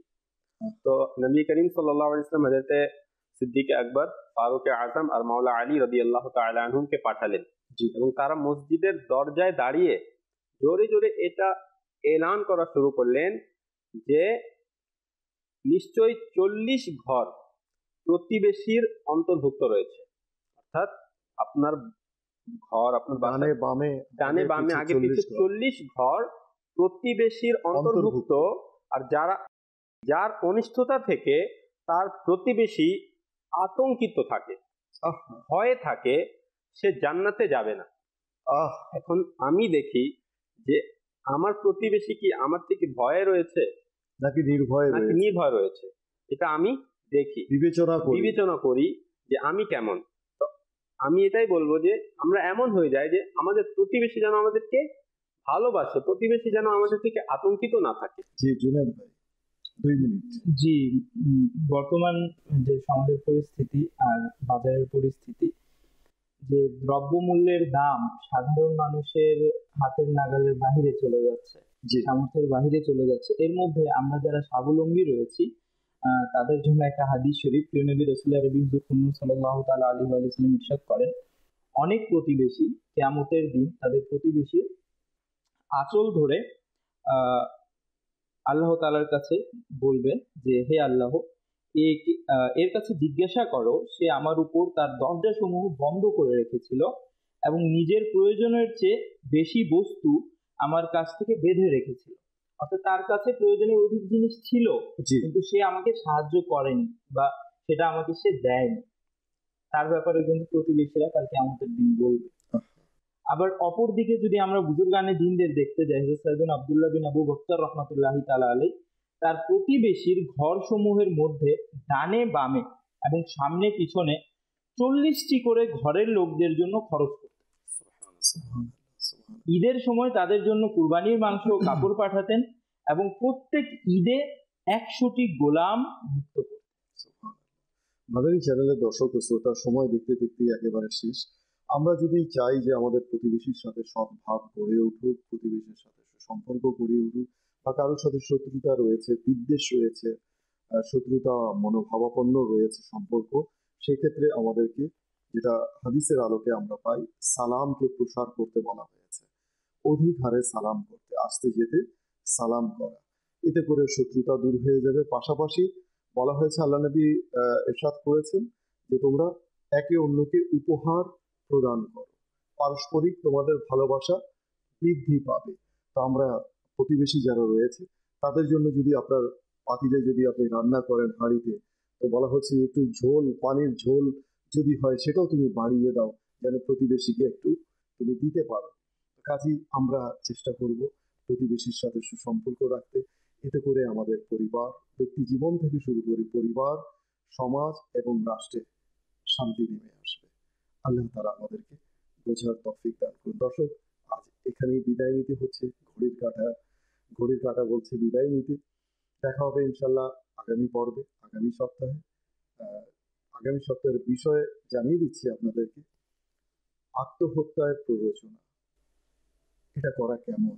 তো নবী করিম সাল্লাল্লাহু আলাইহি ওয়াসাল্লাম হযরতে সিদ্দিক আকবর, ফারুক আযম আর মাওলা আলী রাদিয়াল্লাহু তাআলা আনহুকে পাঠালেন, এবং তারা মসজিদের দরজায় দাঁড়িয়ে জোরে জোরে এটা এলান করা শুরু করলেন যে নিশ্চয়ই 40 ঘর প্রতিবেশীর অন্তর্ভুক্ত রয়েছে। অর্থাৎ আপনার ঘর, আপনার ডানে বামে আগে পিছে 40 ঘর প্রতিবেশীর অন্তর্ভুক্ত। আর যার অনিষ্টতা থেকে তার প্রতিবেশী আতঙ্কিত থাকে, ভয়ে থাকে, সে জান্নাতে যাবে না। এখন আমি দেখি যে আমার প্রতিবেশী কি আমার থেকে ভয়ে রয়েছে নাকি নির্ভয় রয়েছে, এটা আমি দেখি, বিবেচনা করি যে আমি কেমন। তো আমি এটাই বলবো যে আমরা এমন হয়ে যায় যে আমাদের প্রতিবেশী যেন আমাদেরকে ভালোবাসে, প্রতিবেশী যেন আমাদের থেকে আতঙ্কিত না থাকে। জি জুনায়েদ ভাই 2 মিনিট। জি, বর্তমান যে সমাজের পরিস্থিতি আর বাজারের পরিস্থিতি, যে দ্রব্যমূল্যের দাম সাধারণ মানুষের হাতের নাগালের বাহিরে চলে যাচ্ছে, সামর্থ্যের বাহিরে চলে যাচ্ছে, এর মধ্যে আমরা যারা স্বাবলম্বী রয়েছি তাদের জন্য একটা হাদিস শরীফ, প্রিয় নবী রাসূলুল্লাহ সাল্লাল্লাহু তাআলা আলাইহি ওয়া সাল্লাম ইরশাদ করেন, অনেক প্রতিবেশী কিয়ামতের দিন তাদের প্রতিবেশীর আঁচল ধরে আল্লাহ তাআলার কাছে বলবে যে হে আল্লাহ, এর কাছে জিজ্ঞাসা করো সে আমার উপর তার দরজাসমূহ বন্ধ করে রেখেছিল এবং নিজের প্রয়োজনের চেয়ে বেশি বস্তু আমার কাছ থেকে বেঁধে রেখেছিল। অর্থাৎ তার কাছে প্রয়োজনের অধিক জিনিস ছিল, কিন্তু সে আমাকে সাহায্য করেনি বা সেটা আমাকে সে দেয়নি। তার ব্যাপারে কিন্তু প্রতিবেশীরা কালকে আমাদের দিন বলবে। আবার অপর দিকে যদি আমরা বুজুর্গানে দিনদের দেখতে যাই, হযরত আব্দুল্লাহ বিন আবু বকর রাহমাতুল্লাহি তাআলা আলাইহি তার প্রতিবেশীর ঘর সমূহের মধ্যে ডানে বামে এবং সামনে পিছনে 40টি করে ঘরের লোকদের জন্য খরচ করতেন। ঈদের সময় তাদের জন্য কুরবানির মাংস ও কাপড় পাঠাতেন এবং প্রত্যেক ঈদে 100টি গোলাম মুক্ত করতেন। মাদানী চ্যানেলের দর্শক ও শ্রোতা, সময় দেখতে দেখতেই একেবারে শেষ। আমরা যদি চাই যে আমাদের প্রতিবেশীর সাথে সদ্ভাব গড়ে উঠুক, প্রতিবেশীর সাথে সম্পর্ক গড়ে উঠুক, বা কারোর সাথে শত্রুতা রয়েছে, বিদ্বেষ রয়েছে, শত্রুতা মনোভাবাপন্ন রয়েছে সম্পর্ক, সেক্ষেত্রে আমাদেরকে, যেটা হাদিসের আলোকে আমরা পাই, সালামকে প্রসার করতে বলা হয়েছে। অধিক হারে সালাম করতে, আসতে যেতে সালাম করা, এতে করে শত্রুতা দূর হয়ে যাবে। পাশাপাশি বলা হয়েছে, আল্লাহ নবী ইরশাদ করেছেন যে তোমরা একে অন্যকে উপহার প্রদান করো, পারস্পরিক তোমাদের ভালোবাসা বৃদ্ধি পাবে। তো আমরা প্রতিবেশী যারা রয়েছে তাদের জন্য যদি আপনার পাতিলে যদি আপনি রান্না করেন হাঁড়িতে, তো বলা হচ্ছে একটু ঝোল, পানির ঝোল যদি হয় সেটাও তুমি বাড়িয়ে দাও, যেন প্রতিবেশীকে একটু তুমি দিতে পারো। কাজেই আমরা চেষ্টা করব প্রতিবেশীর সাথে সুসম্পর্ক রাখতে। এতে করে আমাদের পরিবার, ব্যক্তি জীবন থেকে শুরু করে পরিবার, সমাজ এবং রাষ্ট্রে শান্তি নেমে আসবে। আল্লাহ তাআলা আমাদেরকে বোঝার তৌফিক দান করুন। দর্শক, আজ এখানেই বিদায় নিতে হচ্ছে। ঘড়ির কাঁটা বলছে বিদায় নিতে। দেখা হবে ইনশাল্লাহ আগামী পর্বে, আগামী সপ্তাহে। আগামী সপ্তাহের বিষয়ে জানিয়ে দিচ্ছি আপনাদেরকে, আত্মহত্যার প্ররোচনা, এটা করা কেমন,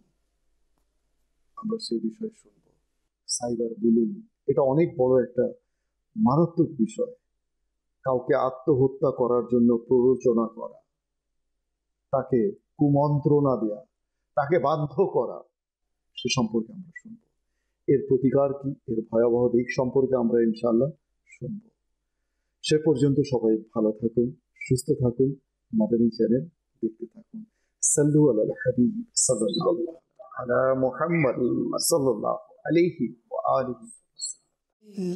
আমরা সেই বিষয়ে শুনবো। সাইবার বুলিং, এটা অনেক বড় একটা মারাত্মক বিষয়। কাউকে আত্মহত্যা করার জন্য প্ররোচনা করা, তাকে কুমন্ত্রণা দেয়া, তাকে বাধ্য করা, সে সম্পর্কে আমরা শুনব। এর প্রতিকার কি, এর ভয়াবহ দিক সম্পর্কে আমরা ইনশাআল্লাহ শুনব। সে পর্যন্ত সবাই ভালো থাকুন, সুস্থ থাকুন, মাদানী চ্যানেল দেখতে থাকুন। সাল্লু আলাল হাবিব সাল্লাল্লাহু আলা মুহাম্মদ সাল্লাল্লাহু আলাইহি ওয়া আলিহি।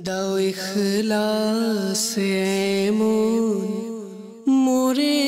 দাও ইখলাস এমন মোরে